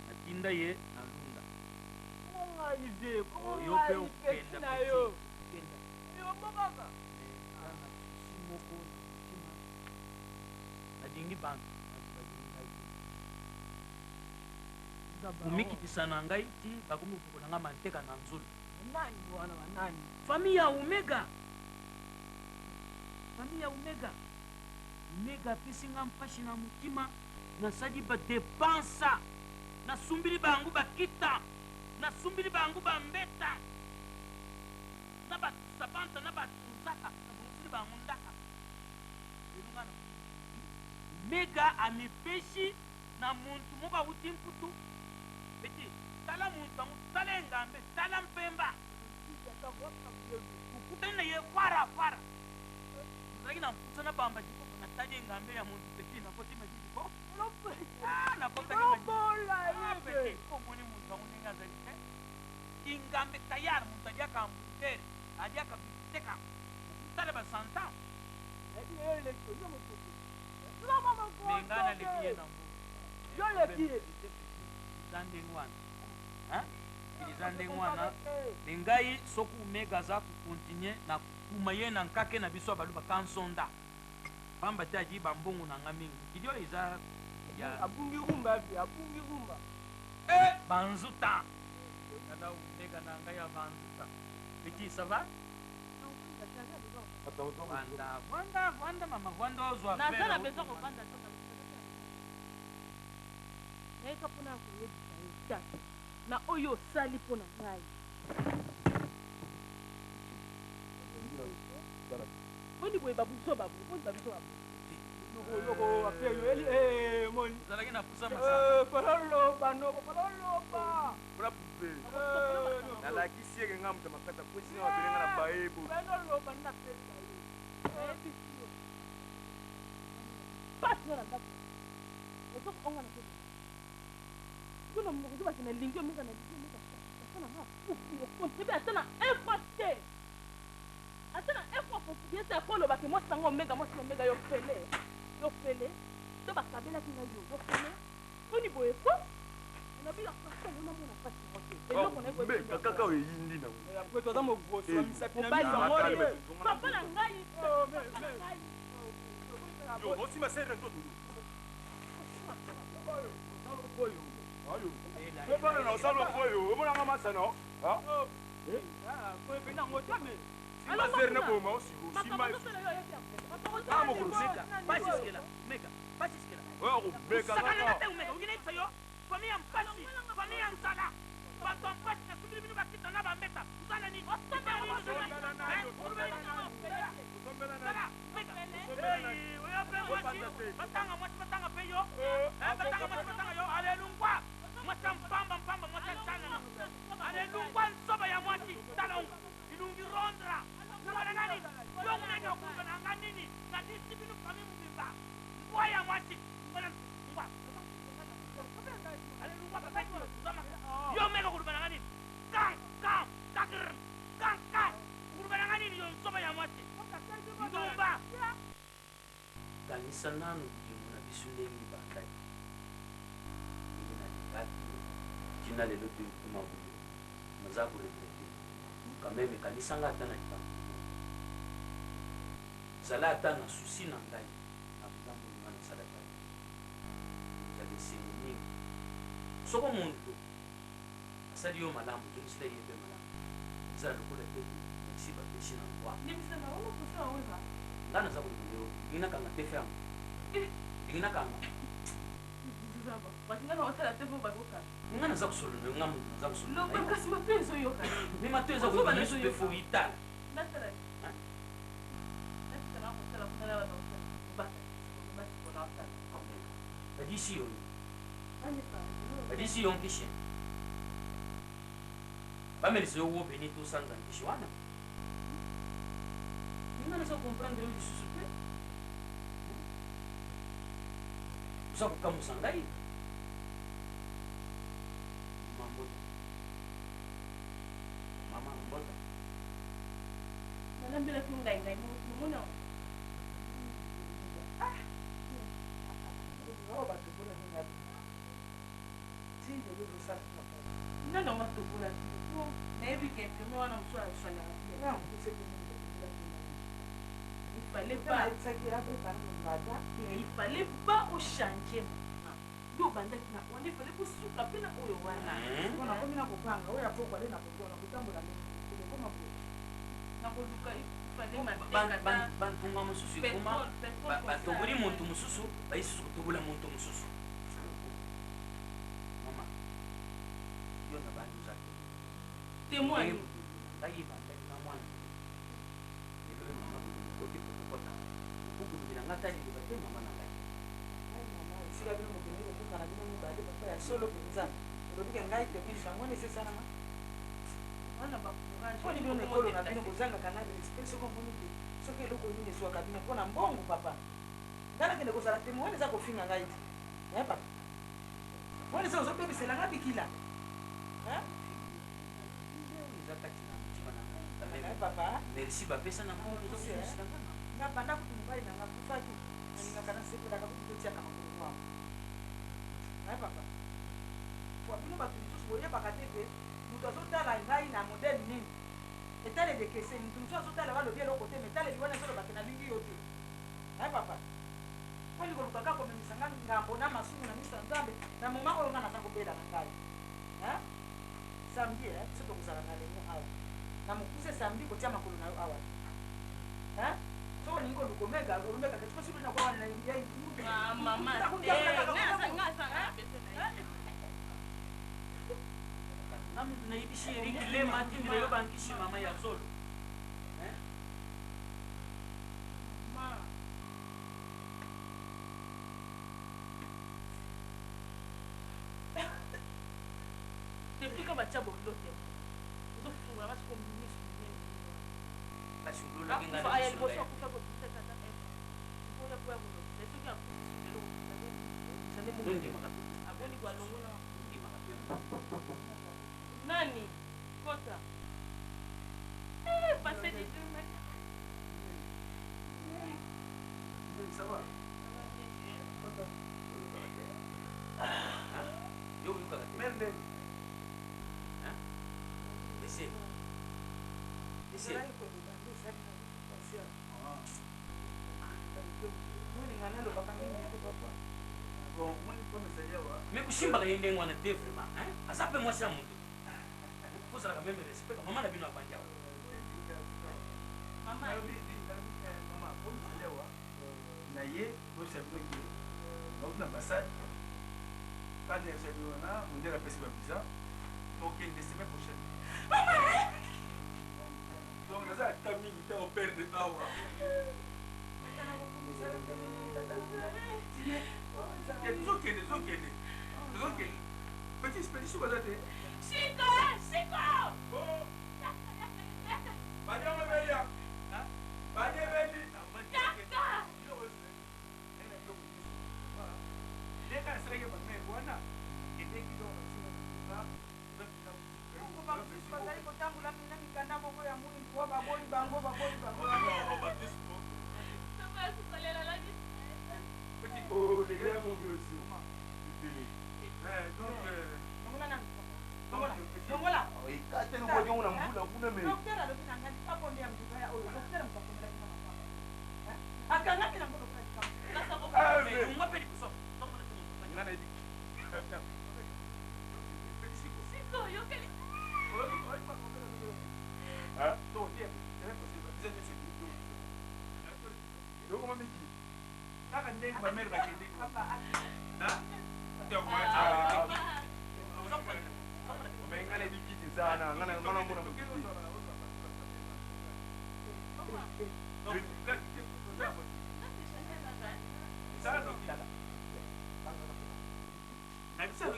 natinda ye na lunda yo mpe okenda moko nadingi bantu komikitisa na ngai ti bakomi kopoko na ngai manteka na nzulu famille ya omega omega apesi nga mpasi na motima nasali badepansa nasumbili bango bakita nasumbili bango bambeta na basabanta na batunzaka nabongisili bango ndaka elonga na omega amipesi na muntu moko awuti mputu peti tala muntu bango tala engambe tala mpemba ukutani na ye fara ozalaki na mpusa na bamba jikoko natali engambe ya muntu peti nakoti majijiko nakotaki komoni muntu bango ndenge azali te ingambe tayari muntu aliaka hamburgere aliaka bisiteka okutala basantan mengana leki ye nango eza ndenge wana eza ndenge wana engai soki omega aza kokontinue na kokuma ye na nkake na biso balobaka nsonda pamba te aji bambongo na nga mingi mokili oyo eza abungi rumba banzuta eza omega na ngai ya banzuta peti sava vanda mama vanda ozwa naza na besoin kovanda nayeka mpona koyebisa ye tata na oyo osali mpo na ngai moni boye babuso ozalaki na pusa masaka nalakisi eke nga moto makata posina babelenga na baebo na moko ba kina lingi omeka na lingi omeka sana ma fufi okontibe atana efate atana efo yesa polo ba ke mo sango omega yo fele to ba kabela kina yo fele oni boye ko na bila kwa na mona pasi mote eloko na ko kaka oyindi na après toi mo grosso la misaki na mobali ngore papa na ngai yo aussi ma sere ndo dulu bana na osalo koyo omona nga masano ha ko pe na ngotame ma sere na boma osiko sima Vamos cruzeta, pachiskela, mega, pachiskela. oh mega Sakala te mega, ungine tsayo. Famia mpachi, famia nsala. Bato mpachi na subiri binu bakita na bambeta. Usala ni. Osombe ni. Sala, mega. Oya pe mwachi. Batanga mwachi batanga pe yo. Batanga mwachi batanga yo. Alelungwa. Mwacha mpamba mwacha chana. Alelungwa nsoba ya mwachi. Talonga. Ilungi rondra. Nabana nani? Yung mega kuka na nga nini. Na disipinu kami mumimba. Waya mwachi. Ngwa. Alelungwa kapeti. Yung mega kuka na nga nini. Kang. Kuka na nga nini yung nsoba ya mwachi. Ndumba. Kanisa nanu kujimu na bisundengi bandai. Ili na likati. Jina lelo tu kumabulu. Mazabu regrete. Kameme kanisa nga tana itambu. Zala tana susi na ngai. Na bilambu mwana sadaka. Zale sengi. Soko muntu. Asali yo malamu. Jenisila yebe malamu. Zala lukule teku. Nisiba peshi na mwa. Nimisema wala kusema wewe. Ngana za kulio. Ngina kanga tefe yangu. Ngina kanga. Zaba. Bakingana wasala tefu bagoka. Ngana za kusolo ngamu za kusolo. Lo bakasi mapenzo yo kana. Mimi mapenzo kwa sababu yesu tefu itala. Natala. Natala kusala kuna watu bata. Bata kuna watu. Badisi yo. Ani pa. Badisi yo nkishi. Bamelise yo wo benito sanga nkishi wana. Ngana za comprendre yo Jesus pe. Usa kukamusangai. Mama mbota. Nalambira kungai muno. Nano matubula. Maybe can you know I'm sure I shall. Il fallait pas au chantier. Yo banda kina wani fallait pour suka pina oyo wana. Kuna kwa mina kupanga wewe hapo kwa leo nakuona kutambula mimi kama Na kuzuka fallait bantunga mususu kuma batongoli muntu mususu baisusu kutubula muntu mususu. Mama. Yo na bantu zake. témoigne. Bayi banda na mwana. Ndio mama kuti kukota. Kuku bila ngata ni bate mama na ngai. sika bino mokende kokokana bino mibale papa ya solo mpenza olobike ngai tebili bango nesesana Wana bakuraje. poni bino ekolo na bino kozangaka na respect soko moni te soki eloko nini eswaka bino mpona mbongo papa ngai nakende kozala temo wana eza kofinga ngai te e papa wana eza ozobebisela nga bikila papa merci bapesa na nga banda kutu mobali nanga kufaki nalingaka nasepelaka kutu totiaka makolo mwa papa po bino bato lisusu boyebaka te te moto azotala ngai na modele nini etaleli ekeseni moto mosusu azotala balobi eloko te metaleli wana ezolobake nalingi yo te papa poni kolukaka komemisa nga ngambo na masumu na misa nzambe na moma oyo nga naza kobela na ngai samedi soki okozala na lemo awa na mokuse samedi kotia makolo na yo awa soko olingi koluka omekaka tikosikoli na kwawana Mama. Namu tunaibishi rikile mati ndio bankishi mama ya solo. Depuis que bacha bolo te. Do fura mas como ministro. Basi ulola kinga. Fa ayel boso kufa ko tata tata. Bona kwa kuno. Leso kya kuno. Ndio makatu. Aboni kwa longo na. Ndio makatu. Nani? Kota. Passez des jours maintenant. Ça va? Yo, you got Merde. Essaye. Essaye. Bon, moi, je peux me saluer. Mais kushimba kwenye ndengo wana te vraiment, hein? Asape mwasi ya mtu. Kusa la même respect. Mama na bino abanja. Mama. Maman, pour me saluer. Naye, pour saluer qui. Donc na ambassade. Quand il y a celui là, on dit la peste visa. Donc il est semaine prochaine. Donc là ça ta mine ta opère de awa. It's okay. Petit petit quoi ça Chico! Chico! Oh. Badia media. Hein? Badia media. Kaka! Neka sirege bame bwana. Ende kidogo sima. bazali kotambola mina mikanda moko ya muni po baboli bango Petit oh les gars mon vieux aussi. Dongola. Ikate no moyo una mbula kuna me. Dokter alobi na ngani papo ndia mtuka ya oyo. Dokter mtakomela kima mapamba. Akanga kina mboka kwa kama. Sasa Ah, moi pedi kusoma. Ngana idi. Chico, yo que Ah, to dia. É possível. Dizer isso aqui. Eu como me diz. Kaka ndengo ba merda kindi. Papa. Na? Ndio kwa cha. Ngana idi kiti sana. Ngana mwana mwana.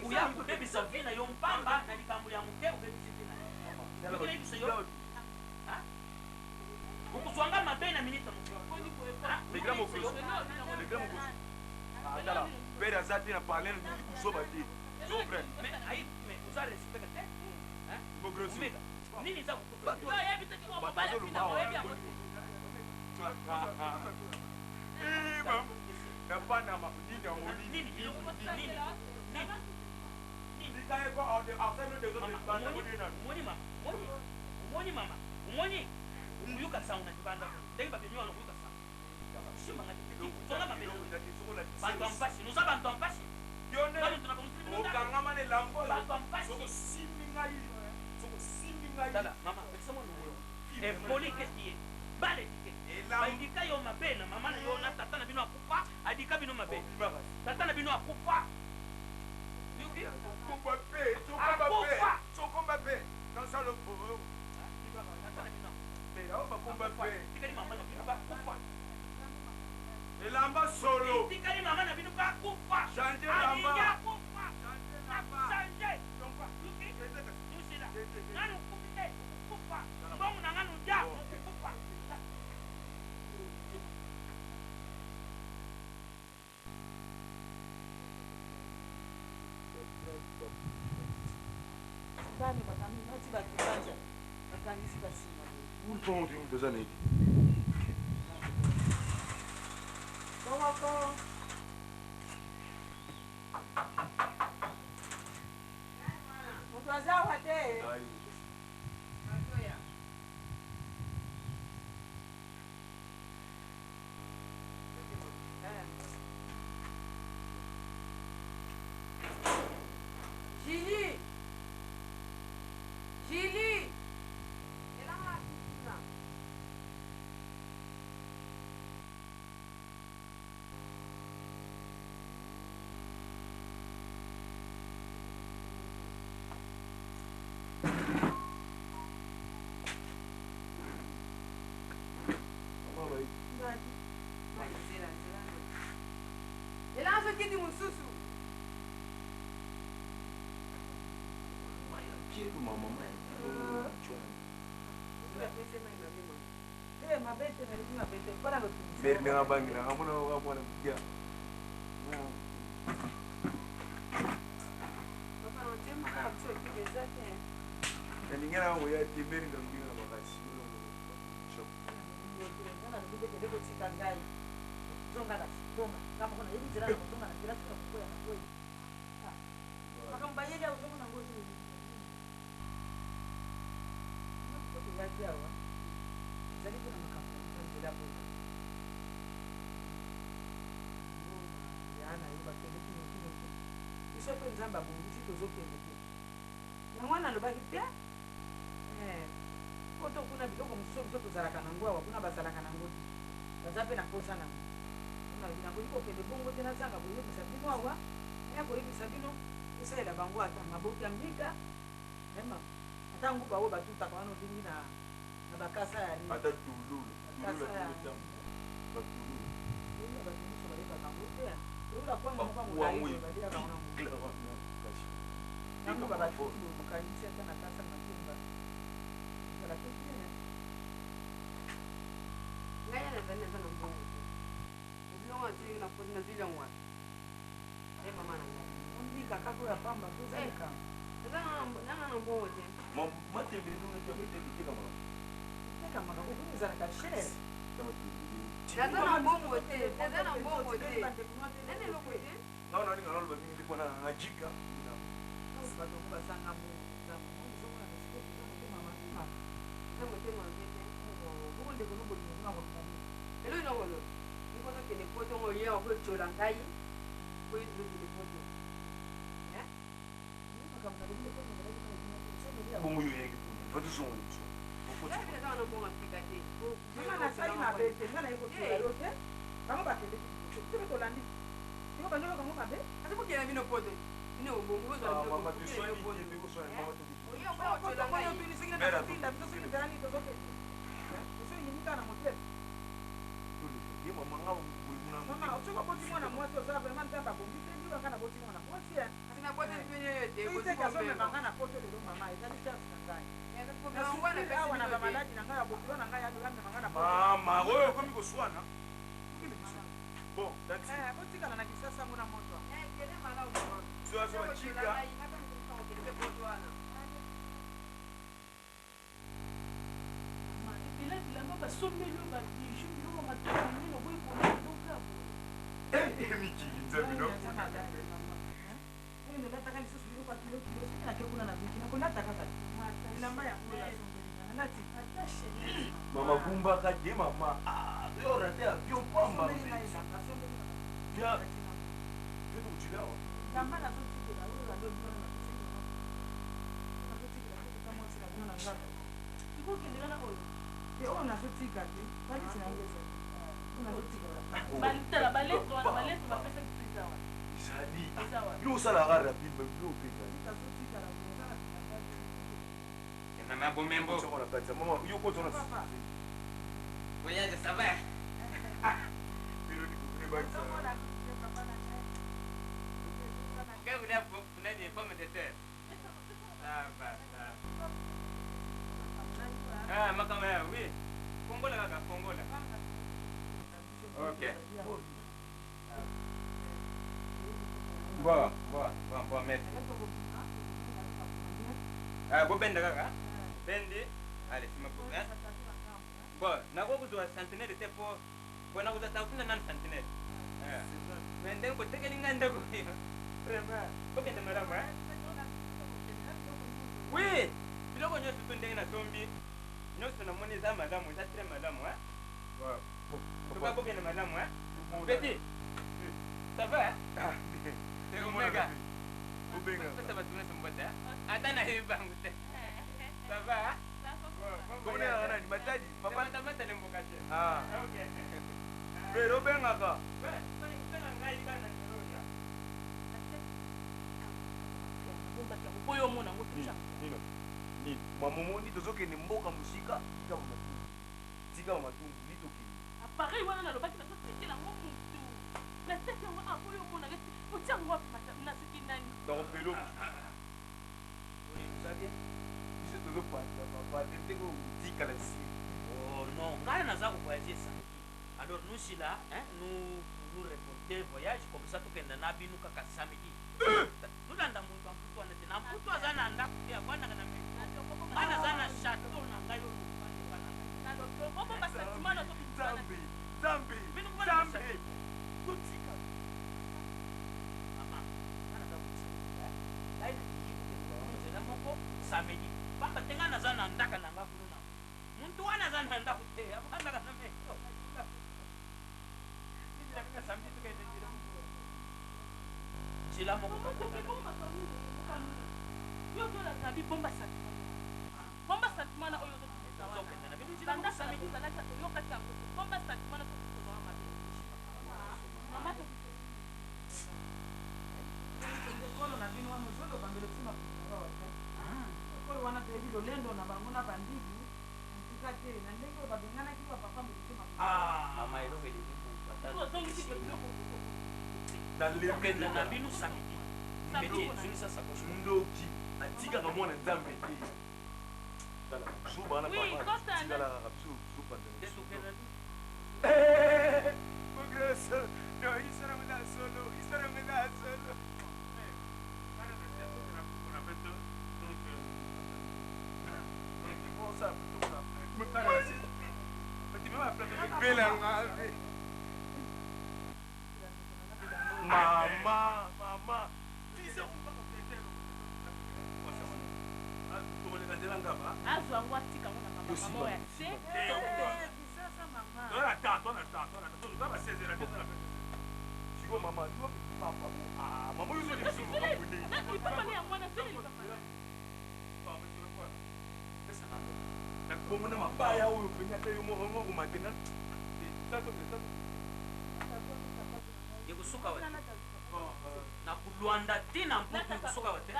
Uyangu bebisa vina yo mpamba na likambo ya mukeo bebisa vina. Ukile biso yo. Ha? Ukuswanga mabe na minita mukeo. Les grands mots. Les grands mots. Ah, là. Père Azati na parler de kusoba ti. Son frère. Mais aïe, mais vous allez respecter te. Hein? Mon gros Omega. Nini za kukufa? yo ya bita ko babala fina ko ya ko. Napana mafundini ya molini. Nini? Nini? Umoni mama. Umoni. Umuyuka sa unajibanda. Ndenge babenyo alo kuyuka sa. Kushima ngati. Zonga mabelo. Bantu ampashi. Nusa bantu ampashi. Yone. Bali tunakumtimi nda. Okangamane lambo. Bantu ampashi. Soko siminga yi. Soko siminga yi. Dada, mama, pesa mo nuyo. E poli ketiye. Bale dike. Baindika yo mabena, mama na yo na tata na bino akufa, adika bino mabena. Tata na bino akufa. Yuki? Sokombape. Dans ça le pour. Tata na bino. Mais on va combattre. Tikali mama na bino akufa. Elamba solo. Tikali mama na bino akufa. Changer lamba. Akufa. Changer. Yuki? Musila. Nanu kumite akufa. Mbongo na nganu ja akufa. Bani batami bati bakibanja. Bakangisi basima. Où sont des années? Komoko. Mutwaza wate. Gili. Gili. Elanga kisina. Elanga kiti mususu. Biar dengan abang kita, kamu nak dia. Papa, na biso ekipe eza te nalingi nango ya temeri na mbinga na makasi kotika ngai zonga na sikonga kama kuna hivi zira na kutonga na kila kitu kukoya na kweli makambayeli au zonga na ngozi ni mtoto yake hawa zali kuna makampuni ndio hapo yana yuba kile kile iso pe nzamba bungi tozokende te na mwana lobaki pia koto kuna biloko mosusu biso tozalaka nango awa kuna bazalaka nango te baza mpe na posa nango nakoki kokende bongo te nazanga koyebisa bino awa ya koyebisa bino esalela bango ata maboki ya mbika ema ata nguba oyo batutaka wana odingi na bakasa ya ata tululu bakasa ya batululu bato nyonso bayebaka yango te oyola kwanga moko molai baliaka wana nango babatuti bokanisi ata na kasa matemba ezala pe te ngai anazali naza na mbongo te ezilongo azili nazili yango wapi e mama na ngai ondika kaka oyo apamba tozalika nanga na mbongo te matembeli nongetekama tekamaka kokuni ezalaka chere naza na mbongo te naza na mbongo te nani eloko te ngao nalinga naloba mingi te mpona ngajika bato basanga mbongo ozomona motema eza motema ote te bokondeko nobolingo elo inongolo nikozokende poto ngo ye okocola ngai koyezokende poto bongo yo yeke vatusongo ezaa na mbongo mpika te nasali mabe te nga naye kocola yo te bango bakende soki tolandi iko bango bango mabe ati kokenda bino poto bino obongo sokilimika na motema soki oboti mwana mwasi osala vraimen nzambe abongi te ndiwanga na boti mwana mwasi soki azomemanga na poto lelo mama ezali chance na ngai awa na bamaladi na ngai ya bokilo na ngai amemanga na mama oyo okomi koswana bon botikala na kisasa mona moto soazwachika bilamba basombeli oyo babiju biloko matoanino boyikonaoka mikili nzabino nalataka lisusu biloko akilokilo soki kuna na biki nakolataka kati bilamba ya alati mama kumbaka te mama orate avion pamba kuchilawa bilamba nazotikela oyo nazotikela ikokendekana oyo oyo nazotika te bakisi nango tala baleto wana baleto bapesa bisawa ezali bino osalaka rapide babilo opeka Mama Bomembo. Yo kotona. Voyage, ça va? Vous avez des pommes de terre. Ça va, ça. Ah, ma caméra, oui. Congola, Congola. Ok. Bon, merci. Ah, bon, ben, d'accord. Bendi, allez, tu m'as hein? Bon, na go kuzwa centenaire te po. Bona kuzatafuna nan centenaire. Bende ko tekeli nganda ko. Vraiment. Ko kende madame, hein? Oui. Biloko nyoso tunde na tombi. Nyoso na moni za madame, za très madame, hein? Wow. Tu vas ko kende madame, hein? Petit. Ça va? Ah. C'est omega. Obenga. Ça va tourner son boîte, hein? Atana hibangu te. Ça va? Comment est-ce que tu m'as dit? Papa, tu m'as dit que tu ah. Ok. Mais Robin Aka. oyo omona ngo tucha ni mamomoni tozokende mboka mosika tika matungu litokende appareil wana nalobaki nazotekela ngo mutu nateki yango oyo omona otia ngo na soki nani donc pelo biso tozopasa papa te kotikala si oh non ngai naza kovoyage samedi alors nous si là hein, nous reporter voyage comme ça tokenda na bino kaka samedi tolanda moto ya mputu wana te na mputu aza na ndako te avandaka na maison ngana aza na chateau na ngai oyo Zambi. Totika. Mama, ngana za kutsika. Lai na nzela moko samedi. Pamba tenga na za na ndaka na nga kuna. Muntu wana za na ndako te, avandaka na maison. Nzela kaka samedi tukaenda nzela moko. Nzela moko. Yo dola tabi bomba satima. Bomba satima na oyo Zokenda na bibi banda samedi zalaka yo kata bomba satima na kusoma mabe. Mama to ekolo na bino wana ozoyo bambelo ntina kuaa te ekolo wana toyebi lolendo na bango na bandiki ntika te na ndenge oyo babenganaki bapapa motema mama eloko eleki ozongisi biloko okenda na bino samedi meti ezongisa sakoshi Ndoki atikaka mwana nzambe te. Zuba na papa. Tikala zuba nde. Progresso. No, isara mena solo. Mama. azo yango atika ngo na mama ya se kisasa mama lipapa ne ya mwana se komona mabaya oyo penga te yo moko makena ekosuka wate na kulwanda te na mputu ekosuka wate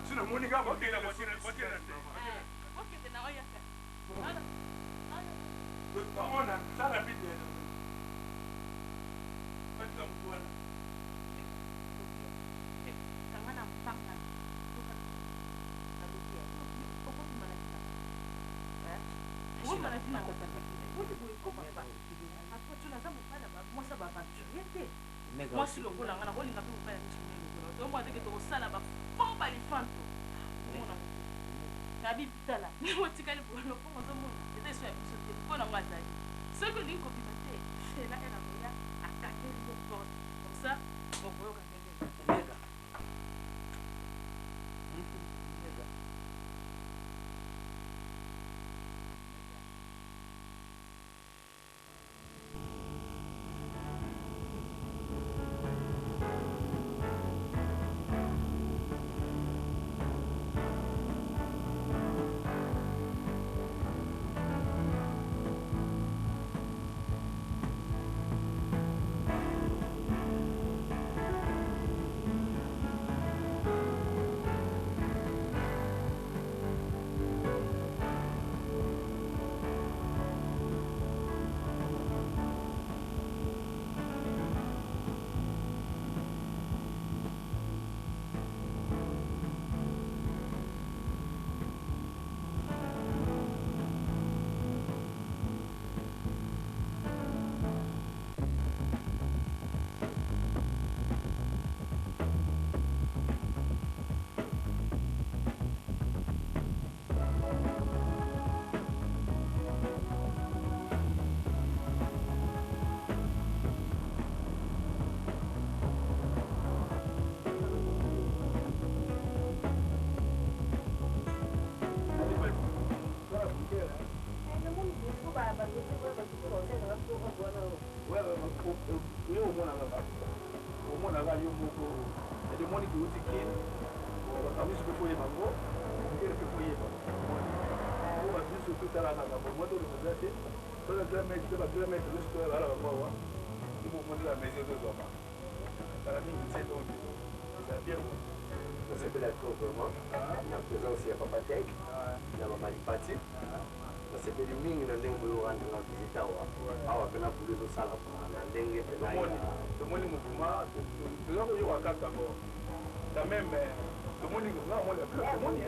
Sina Monica, okende na oya Ona, sana bide. Pata mtuana. kangana mpanga tuka alukia oko tumana kina oko mana kina kota wote boy ko papa apo tuna za mupana ba mosa ba ba yete mosi lokola ngana ko linga pe mupana nchini lokola to mwa teke to sala ba pomba lifanto mona tabi bitala ni wotikali ko no ko zo mona ete so ya biso te ko na ngazali ce que linko bimate c'est là elle a moya attaquer le porte comme ça on peut ka Mega. nasepeli ya trop vraiment na présence ya papa tek na mamalipati nasepeli mingi na ndenge boyoandanga visite awa mpe na bulu ezosala na ndenge mpe tomoni mouvement toza koyoka kaka bo quand même tomoni tomoni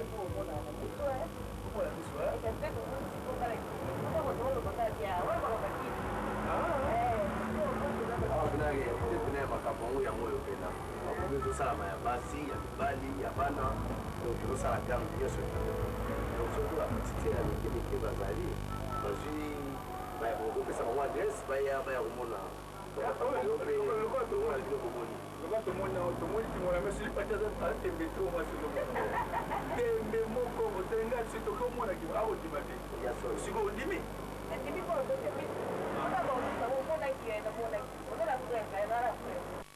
makambo yango yango oyo mpena bakomi ezosalama ya basi ya mibali ya bana donc ezosala gamme nyonso donc surtout bapetite ya mike bazali bazwi opesa bango adresse baya komona tomoni kimona mesili pati atembe to masilomona tembe moko botenga si tokomona kima akodima te siko ondimi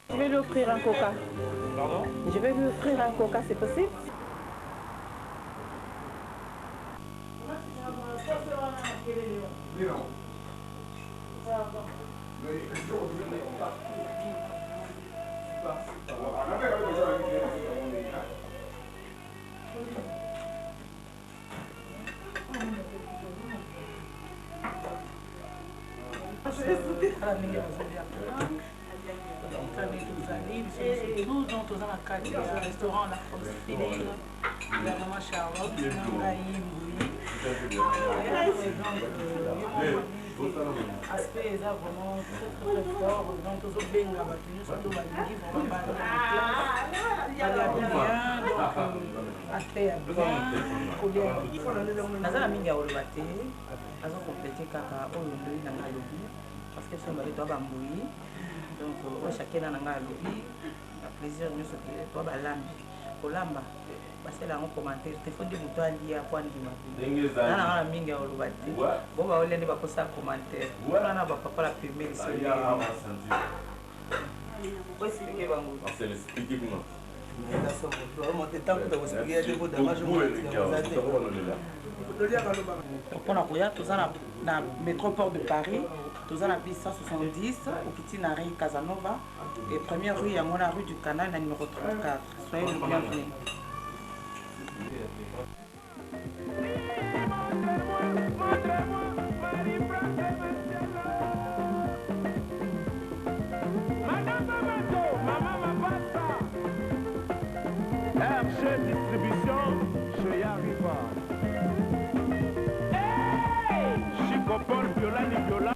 Je vais lui offrir un coca. Pardon? Je vais lui offrir un coca, c'est possible? Nous dont aux amakati restaurant la Fidèle, la maman Charlotte, aspect est vraiment très fort, donc aux autres benga battu surtout balingi vraiment pas bien, donc aspect bien. Nazala mingi ya oloba te, azo compléter kaka oyo ndoi na ngai lobi parce que sombali to bambui donc o chacun na ngai lobi na plaisir nyonso ke to balambi kolamba basela ngo commentaire te fondi muto alia po andima na na mingi ya oloba te bo ba olende bakosa commentaire wana na ba papa la première série ko expliquer bango c'est expliquer comment mpona koya toza na métroport de Paris toza na bis 170 okiti na rue Casanova et première rue yango na rue du Canal na numéro 34 soyez le bienvenu. RG Distribution, je y arrive. Chico Paul, Violani, Viola.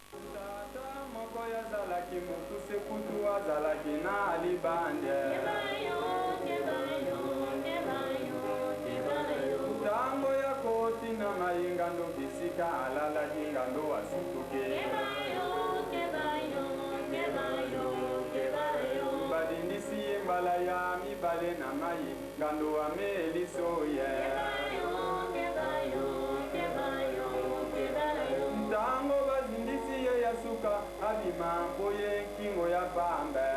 Tango ya koti na maingando bisika alala ingando asutuke. Badindisi mbala ya mibale na mai ngando ameli soye. Tango bazindisi ya suka abima boye kingo ya pambe.